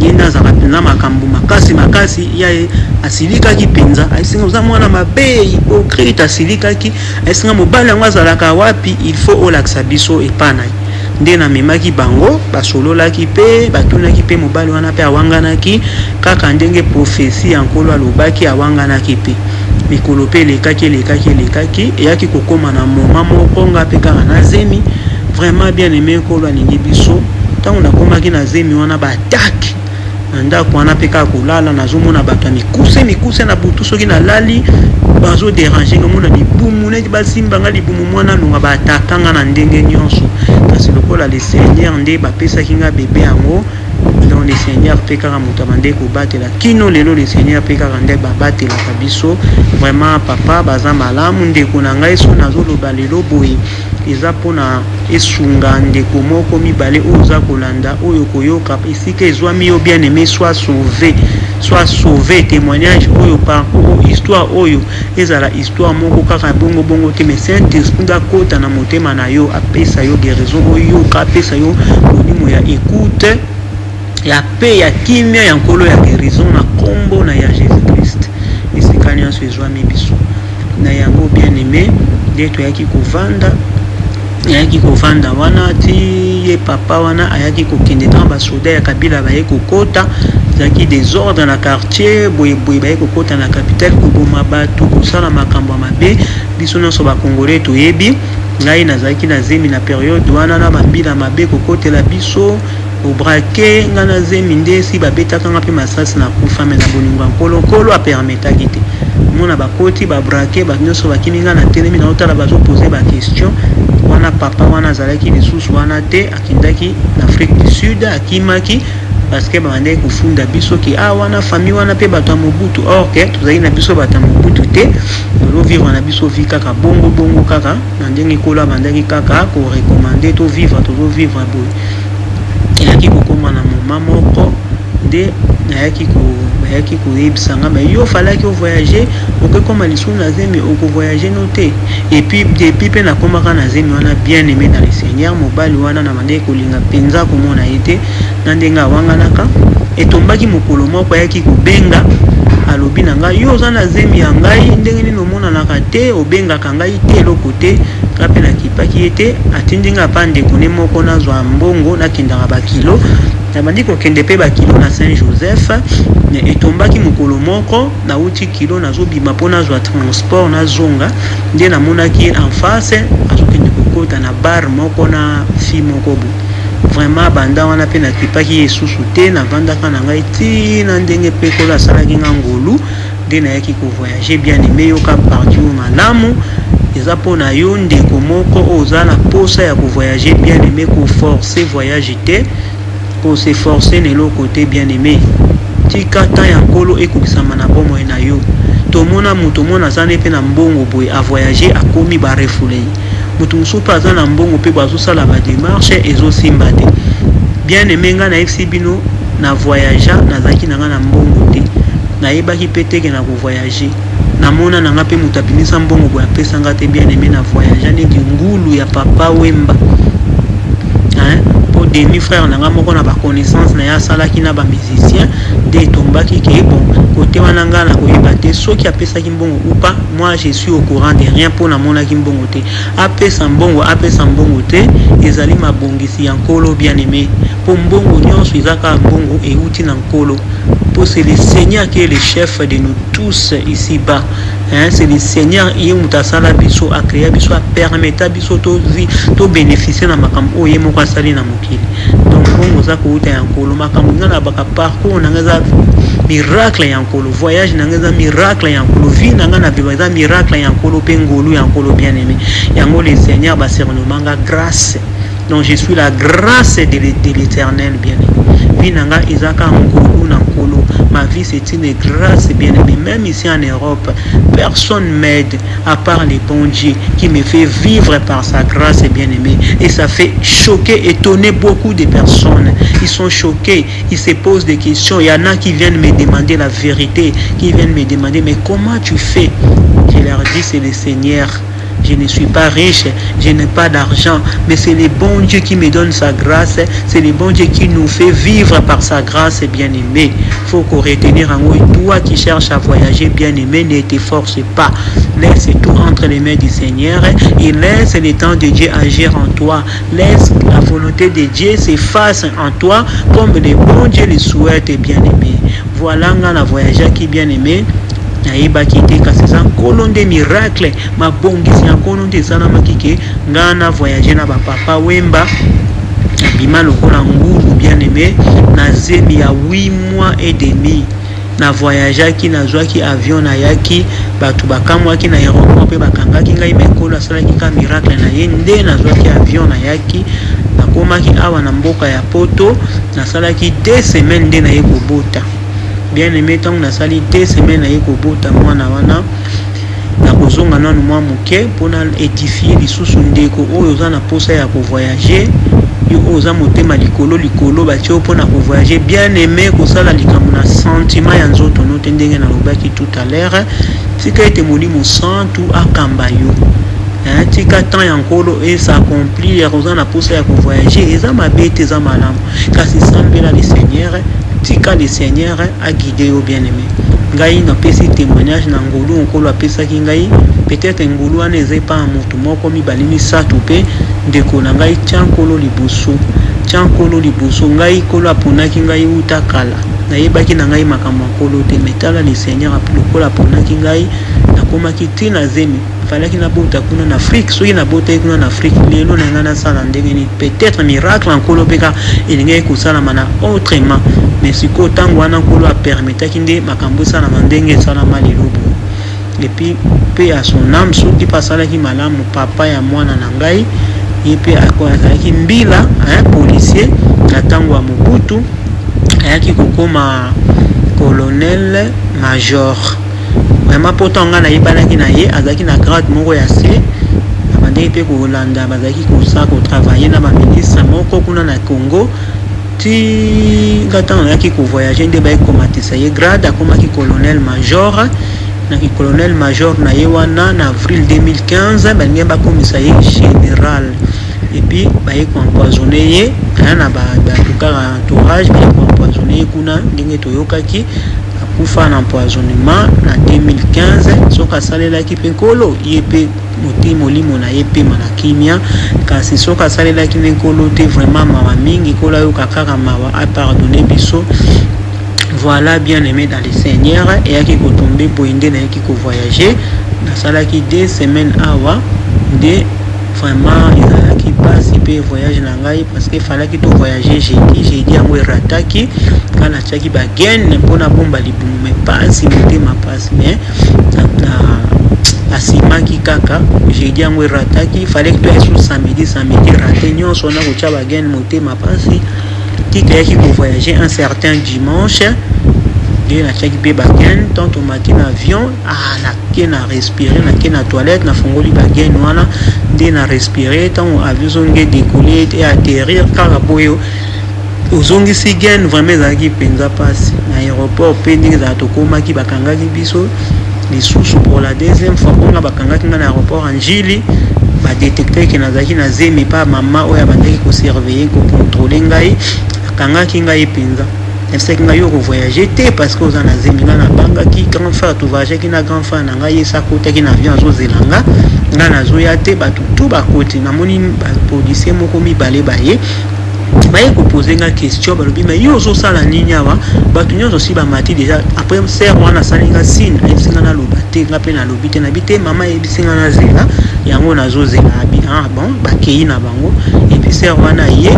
[SPEAKER 1] ye nde azaka mpenza makambo makasi ye asilikaki mpenza ayisinga oza mwana mabe hypocrite asilikaki ayisinga mobali yango azalaka wapi il faut olakisa biso epa na ye nde namemaki bango basololaki mpe batunaki mpe mobali wana mpe awanganaki kaka ndenge profesi ya nkolo alobaki awanganaki mpe mikolo mpe elekaki eyaki kokóma na moma moko nga mpe kaka na zemi vraiment bien aimé nkolo alingi biso ntango nakomaki na zemi wana baatake na ndako wana mpe kaka kolala nazomona bato ya mikuse na butu soki nalali bazoderange nga mona libumu neti basimbanga libumu mwana longa baatakanga na ndenge nyonso kasi lokola le Seigneur nde bapesaki nga bebe yango donc le Seigneur mpe kaka moto abande kobatela kino lelo le Seigneur mpe kaka nde babatelaka biso vraiment papa baza malamu ndeko na ngai so nazoloba lelo boye eza mpona esunga ndeko moko mibale oyo oza kolanda oyo koyoka esika ezwami yo bien aimé soit sauvé témoignage oyo parcours histoire oyo ezala histoire moko kaka bongo te mais Saint-Esprit akota na motema na yo apesa yo guérison oyo apesa yo molimo ya écoute ya paix ya kimia ya nkolo ya guérison na kombo na nde toyaki kovanda. Ayaki kovanda wana ti ye papa wana ayaki kokende na basoda ya Kabila baye kokota zaki désordre na quartier boye baye kokota na capitale koboma bato kosala makambo mabe biso nyonso bakongole toyebi. Ngai nazalaki na zemi na période wana na bambila mabe kokotela biso obrake nga na zemi nde si babetaka nga mpe masasi na kufa me na bolingo nkolo apermetaki te mona bakoti babrake bato nyonso bakimi nga na telemi na otala bazopose baquestion wana papa wana azalaki lisusu wana te akendaki na Afrique du Sud akimaki parce que babandaki kofunda biso ki wana famille wana mpe bato ya Mobutu or ke tozalaki na biso bato ya Mobutu te tozovivre na biso vi kaka bongo kaka na ndenge ekolo abandaki kaka korekomande tovivre tozovivre boye elaki kokoma na moma moko nde bayaki koyebisanga mais yo falaki ovoyager okokoma lisusu na zemi okovoyager no te et puis depuis mpe nakomaka na zemi wana bien aimé dans le Seigneur mobali wana na bandeki kolinga mpenza komona ye te na ndenge awanganaka etombaki mokolo moko ayaki kobenga alobi na ngai yo oza na zemi ya ngai ndenge nini omonanaka te obengaka ngai te eloko te nga mpe nakipaki ye te atindi nga pa ndeko ne moko nazwa mbongo nakendaka bakilo nabandi kokende mpe bakilo na Saint-Joseph etombaki mokolo moko nauti kilo nazobima mpo nazwa transport nazonga nde namonaki en face azokende kokota na bar moko na fi moko bo vraiment banda wana mpe nakipaki ye susu te navandaka na ngai ti na ndenge mpe kolo asalaki nga ngolu nde nayaki kovoyage bien aimé yoka parti o malamu eza mpona yo ndeko moko oza na posa ya kovoyage bien aimé koforce voyage te pour s'efforcer na eloko te bien aimé tika ta ya nkolo ekokisama na bomoi na yo tomona moto mona azane mpe na mbongo boye avoyage akomi barefulei moto mosusu mpe aza na mbongo mpe bazosala bademarshe ezosimba te bien aimé nga nayebisi bino na voyage nazalaki na nga na mbongo te nayebaki mpe teke na kovoyage namona na nga mpe moto abimisa mbongo boye apesanga te bien aimé na voyage neti ngulu ya papa Wemba po demi frère nanga moko na ba connaissance na ya salaki na ba musicien de tombaki ke bon côté wana nga na koyeba te soki apesaki mbongo ou pas moi je suis au courant de rien pour na mona ki mbongo te apesa mbongo te ezali mabongisi ya nkolo bien aimé po mbongo nyonso ezaka mbongo euti na nkolo po c'est le Seigneur qui est le chef de nous tous ici bas c'est le Seigneur qui mutasala biso a créé biso a permettre biso to bénéficier na makambo oye moko asali na mokili donc bongo za ko uta ya nkolo makambo ngana baka parcours na ngaza miracle ya nkolo voyage na ngaza miracle ya nkolo vie na ngana bibaza miracle ya nkolo pe ngolu ya nkolo bien aimé yango le Seigneur ba surnommanga grâce donc je suis la grâce de l'Éternel bien aimé vie na nga izaka ngolu na nkolo ma vie c'est une grâce bien aimé même ici en Europe personne m'aide à part le bon Dieu qui me fait vivre par sa grâce bien aimé et ça fait choquer, étonner beaucoup de personnes. Ils sont choqués, ils se posent des questions. Il y en a qui viennent me demander la vérité, qui viennent me demander mais comment tu fais? Je leur dis c'est le Seigneur. Je ne suis pas riche, je n'ai pas d'argent, mais c'est le bon Dieu qui me donne sa grâce, c'est le bon Dieu qui nous fait vivre par sa grâce bien-aimé. Il faut qu'on retenir en haut, toi qui cherches à voyager bien-aimé, ne te force pas. Laisse tout entre les mains du Seigneur et laisse le temps de Dieu agir en toi. Laisse la volonté de Dieu s'efface en toi comme le bon Dieu le souhaite bien-aimé. Voilà un voyageur qui bien-aimé. Naïba qui était cassé sans colonne de miracles, ma bongisi en colonne de sana makike, ngana voyager na papa Wemba, abima lokola ngulu bien aimé, na zemi ya 8 mois et demi. Na voyager qui na joie qui avion na yaki, batu bakamwa ki na aéroport pe bakanga ki ngai mekolo asala ki ka miracle na yende na joie qui avion na yaki, nakoma ki awa na mboka ya poto, na sala ki 2 semaines de na yeko bota. Bien aimé tant na sali 2 semaines na kobota mwana wana na kozonga nanu mwa moke pona édifier lisusu ndeko oyo za na posa ya voyager yo oza motema likolo batio pona voyager bien aimé kosala likambo na sentiment ya nzoto no tendenge na lobaki tout à l'heure tika ete molimo santu akamba yo tika temps ya nkolo et s'accomplir oza na posa ya voyager eza mabete za malamu kasi sambela le Seigneur tika le Seigneur a guidé au bien-aimé. ngai na pesi témoignage na ngulu nkolo apesaki ngai peut-être ngulu wana eza epa na moto moko mibale misato mpe ndeko na ngai tia nkolo liboso ngai nkolo aponaki ngai uta kala nayebaki na ngai makambo ya nkolo te metala le seigneur lokola aponaki ngai nakomaki ntina zemi falaki nabota kuna na Afrique soki nabotaki kuna na Afrique lelo na ngai nasala ndenge nini peut-être miracle ya nkolo mpeka elingaki kosalama na autrement mais sikoyo ntango wana nkolo apermetaki nde makambo esalama ndenge esalama lelo boye epuis mpe ya son âme soki mpe asalaki malamu papa ya mwana na ngai ye mpe azalaki mbila policier na ntango ya Mobutu ayaki kokoma colonel major vraiment poto nga nayebanaki na ye azalaki na grade moko ya C abandaki mpe kolanda bazalaki kosala kotravaille na baministre moko kuna na Congo ti ntango ayaki kovoyage nde bayekomatisa ye grade akomaki colonel major naki colonel major na ye wana na avril 2015 balingi bakomisa ye général epuis baye koempoisonne ye na batukaka entourage baye koempoisonne ye kuna ndenge toyokaki akufa na empoisonnement na 2015 soki asalelaki mpe nkolo ye mpe molimo na ye pema na kimia kasi soki asalelaki nde nkolo te vraiment mawa mingi nkolo ayoka kaka mawa apardonne biso. Voilà, bien aimé dans le Seigneur, et à qui tomber pour aider na qui voyager na sala qui 2 semaines awa de vraiment ils qui passe peut voyage na ngai parce que fallait que to voyager j'ai dit en rataki kana chaki ba gain pona bomba libumu mais pas si monter ma passe mais asimaki kaka j'ai dit en rataki fallait que tu sois samedi raté nyon sona ko chaba gain monter ma passe qui pour voyager un certain dimanche de la chaki be bagen tant au matin avion na kena respirer na kena toilette na fongoli bagen wana de na respirer tant avion zonge décoller et atterrir kaka boyo ozongi si gen vraiment zaki penza passe na aéroport pending za tokoma ki bakangaki biso lisusu pour la deuxième fois on a bakangaki na aéroport Anjili ba détecter que nazaki na zemi pa mama oya bandaki ko surveiller ko contrôler ngai akangaki ngai penza est-ce que ngai yo voyager te parce que ozana zemi na banga ki grand frère tu voyager ki na grand frère na ngai sa côté ki na avion zo zelanga nga na zo ya te ba tout ba côté na moni ba policier moko mibale baye baye ko poser nga question ba lobi mais yo zo sala nini awa ba tunyo zo si ba mati déjà après sœur wana salinga sin esinga na lobate nga pe na lobite na bite mama ebisinga na zela yango na zo zela abi bon ba kei na bango et puis sœur wana ye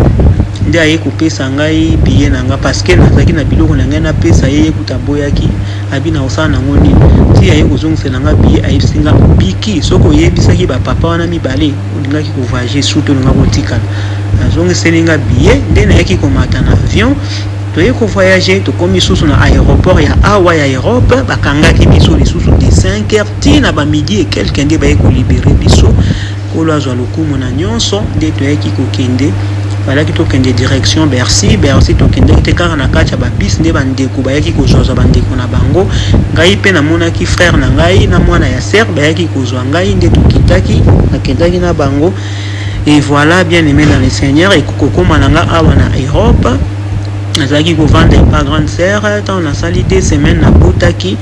[SPEAKER 1] nde aye kopesa ngai billet na nga parce que nazaki na biloko na ngai na pesa ye kuta boyaki abi na osana nango nini ti aye kozongisela nga billet ayebisinga biki soko oyebisaki bapapa wana mibale olingaki kovoyage surtout olinga kotikala azongiseli nga billet nde nayaki komata na avion toye kovoyage tokomi susu na aéroport ya awa ya Europe bakangaki biso lisusu de 5 heures ti na bamidi et quelque nde baye kolibere biso kolo azwa lokumu na nyonso nde toyaki kokende balaki tokende direction Bercy tokende te kaka na kati ya babis nde bandeko bayaki kozwa bandeko na bango ngai mpe namonaki frère na ngai na mwana ya sœur bayaki kozwa ngai nde nakendaki na bango. Et voilà, bien aimé dans le Seigneur, et kokoma nanga awa na Europe nazalaki kovanda pas grande sœur tant on a sali 2 semaines na botaki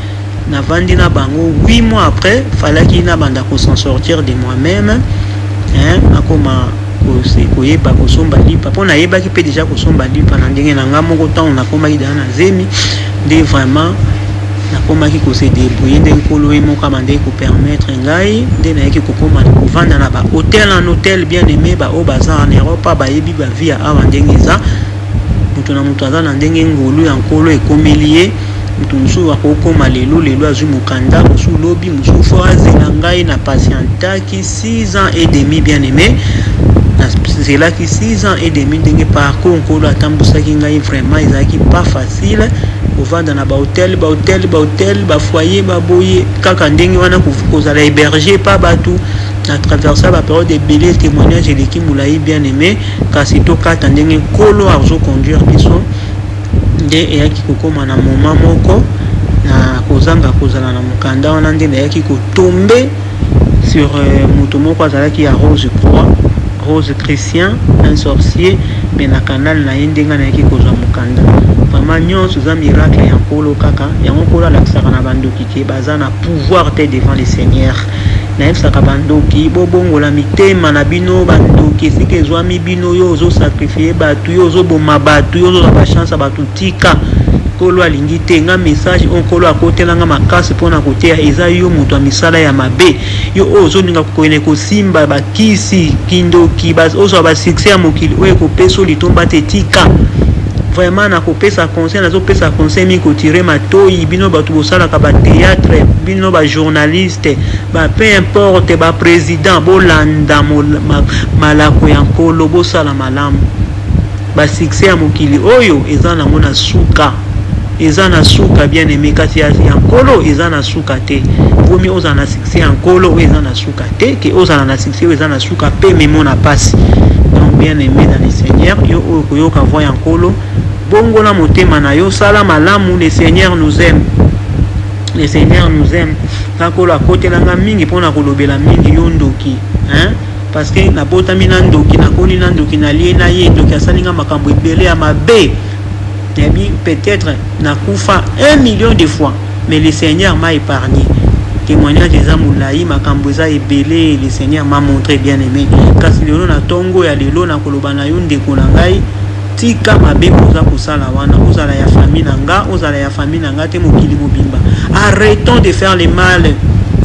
[SPEAKER 1] na vandi na bango 8 mois après falaki na banda ko s'en sortir de moi-même akoma koyeba kosomba lipa mpo nayebaki mpe déjà kosomba lipa na ndenge na nga moko ntango nakomaki dana na zemi nde vraiment nakomaki kose débrouiller nde nkolo ye moko abandeki kopermettre ngai nde nayaki kokoma kovanda na bahôtel en hôtel bien aimé baoyo baza en Europe bayebi bavie ya awa ndenge eza moto na moto aza na ndenge ngolu ya nkolo ekomeli ye moto mosusu akokoma lelo azwi mokanda mosusu lobi mosusu fo azela ngai na patientaki 6 ans et demi bien aimé zelaki 6 ans et demi ndenge parcours nkolo atambusaki ngai vraiment ezalaki pas facile kovanda na bahôtel bafoyer baboye kaka ndenge wana kozala héberger pa bato na traverser bapériode ebele témoignage eleki molai bien aimé kasi tokata ndenge nkolo azoconduire biso nde eyaki kokoma na moment moko na kozanga kozala na mokanda wana nde nayaki kotombe sur moto moko azalaki ya Rose Christian, un sorcier mais na canal na yendenga na yaki kozwa mukanda. Vraiment nyonso za miracle ya nkolo kaka yango nkolo alakisaka na bandoki ke baza na pouvoir te devant le Seigneur. nayebisaka bandoki bobongola mitema na bino bandoki esika ezwami bino yo ozosakrifie bato yo ozoboma bato yo ozozwa bachance ya bato tika nkolo alingi te nga message onkolo akotelanga makasi mpona koteya eza yo moto ya misala ya mabe yo oyo ozolinga kokende kosimba bakisi kindoki ozwa basuccès ya mokili oyo ekopesa litomba te tika vraiment nakopesa conseil nazopesa conseil mi kotire matoi bino bato bosalaka batéâtre bino bajournaliste peu importe baprésident bolanda malako ya nkolo bosala malamu basuccès ya mokili oyo eza nango na suka eza na suka bien aimé kasi ya nkolo eza na suka te vomi ozala na succès ya nkolo oyo eza na suka te ke ozala na succès oyo eza na suka pe memo na pasi. Donc bien aimé dans le Seigneur yo oyo koyoka voix ya nkolo bongola motema na yo sala malamu. Le Seigneur nous aime, le Seigneur nous aime. Kakolo akotelanga mingi mpona kolobela mingi yo ndoki parce que nabotami na ndoki nakoli na ndoki nalie na ye ndoki asalinga makambo ebele ya mabe yabi peut-être nakufa 1 million de fois mais le Seigneur m'a épargné. Témoignage eza mulai makambo eza ebele le Seigneur m'a montré bien aimé kasi lelo na tongo ya lelo na koloba na yo ndeko na ngai tika mabe oza kosala wana ozala ya famille na nga ozala ya famille na nga te mokili mobimba. Arrêtons de faire le mal,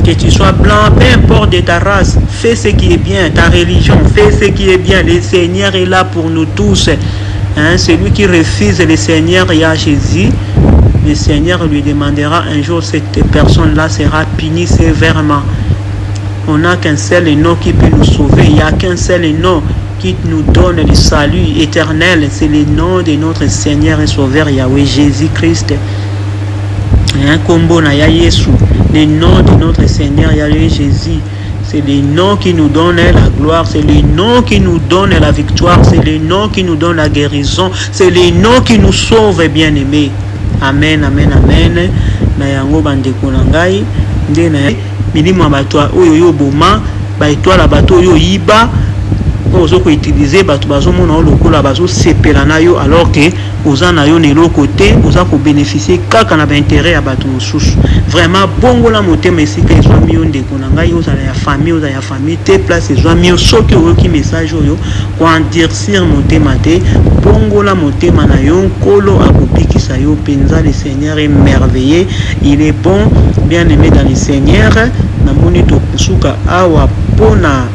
[SPEAKER 1] que tu sois blanc peu importe de ta race, fais ce qui est bien, ta religion fais ce qui est bien. Le Seigneur est là pour nous tous. Celui qui refuse le Seigneur et à Jésus, le Seigneur lui demandera un jour, cette personne-là sera punie sévèrement. On n'a qu'un seul nom qui peut nous sauver, il n'y a qu'un seul nom qui nous donne le salut éternel, c'est le nom de notre Seigneur et Sauveur Yahweh Jésus-Christ. Kombo na ya Yesu, le nom de notre Seigneur Yahweh Jésus, c'est le nom qui nous donne la gloire, c'est le nom qui nous donne la victoire, c'est le nom qui nous donne la guérison, c'est le nom qui nous sauve, bien-aimés. Amen, amen, amen. Na yango bandeko na ngai nde na milimo bato oyo yo boma ba étoile bato yo yiba ozo ko utiliser bato bazo mona lokola bazo sepela na yo alors que oza na yo nelo côté oza ko bénéficier kaka na ba intérêt ya bato mosusu. Vraiment bongola motema esika ezwa miyo ndeko na ngai oza ya famille te place ezwa miyo soki oyoki message oyo ko endurcir motema te bongola motema na yo nkolo akobikisa yo penza. Le Seigneur est merveilleux, il est bon, bien aimé dans le Seigneur. Namoni to kusuka awa pona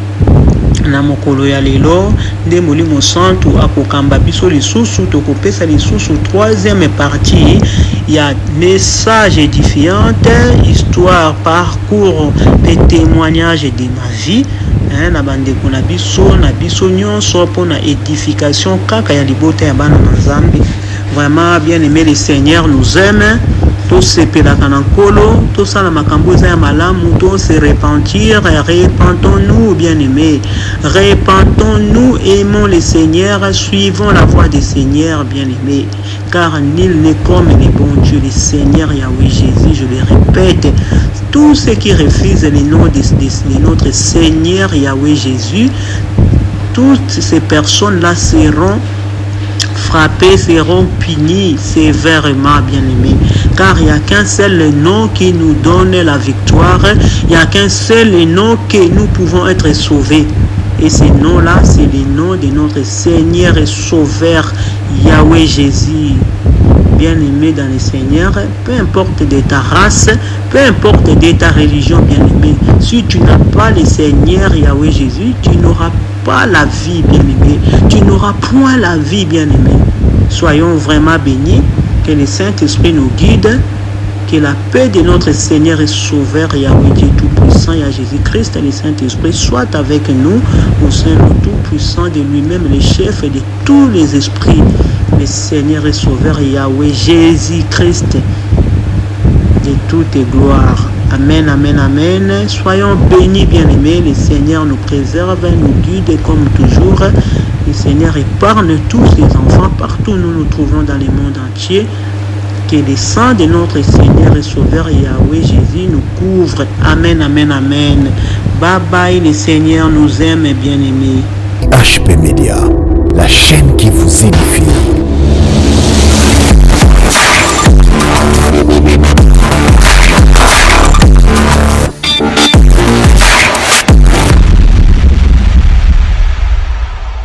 [SPEAKER 1] na mokolo ya lelo nde molimo santu akokamba biso lisusu tokopesa lisusu troisième partie ya message édifiante, histoire, parcours et témoignage de ma vie na bandeko na biso nyonso mpona édification kaka ya libota ya bana na Nzambe. Vraiment bien aimé, le Seigneur nous aime. Tous sepelaka na nkolo tosala makambo eza ya malamu to se repentir. Repentons-nous bien aimés, repentons-nous, aimons le Seigneur, suivons la voie du Seigneur bien aimés, car nul n'est comme le bon Dieu, le Seigneur Yahweh Jésus. Je le répète, tous ceux qui refusent le nom de notre Seigneur Yahweh Jésus, toutes ces personnes-là seront frappés, seront punis sévèrement, bien-aimés. Car il n'y a qu'un seul nom qui nous donne la victoire. Il n'y a qu'un seul nom que nous pouvons être sauvés. Et ce nom-là, c'est le nom de notre Seigneur et Sauveur Yahweh Jésus. Bien-aimé dans le Seigneur, peu importe de ta race, peu importe de ta religion, bien-aimé, si tu n'as pas le Seigneur Yahweh Jésus, tu n'auras pas la vie, bien-aimé. Tu n'auras point la vie, bien-aimé. Soyons vraiment bénis, que le Saint-Esprit nous guide, que la paix de notre Seigneur et Sauveur Yahweh Dieu Tout-Puissant et à Jésus-Christ, le Saint-Esprit, soit avec nous, au sein du Tout-Puissant de lui-même, le chef de tous les esprits, le Seigneur et Sauveur Yahweh Jésus-Christ, de toute gloire. Amen, amen, amen. Soyons bénis, bien-aimés. Le Seigneur nous préserve, nous guide comme toujours. Le Seigneur épargne tous ses enfants partout où nous nous trouvons dans le monde entier. Que le sang de notre Seigneur et Sauveur Yahweh Jésus nous couvre. Amen, amen, amen. Bye bye, le Seigneur nous aime, bien-aimés.
[SPEAKER 2] HP Media, la chaîne qui vous édifie.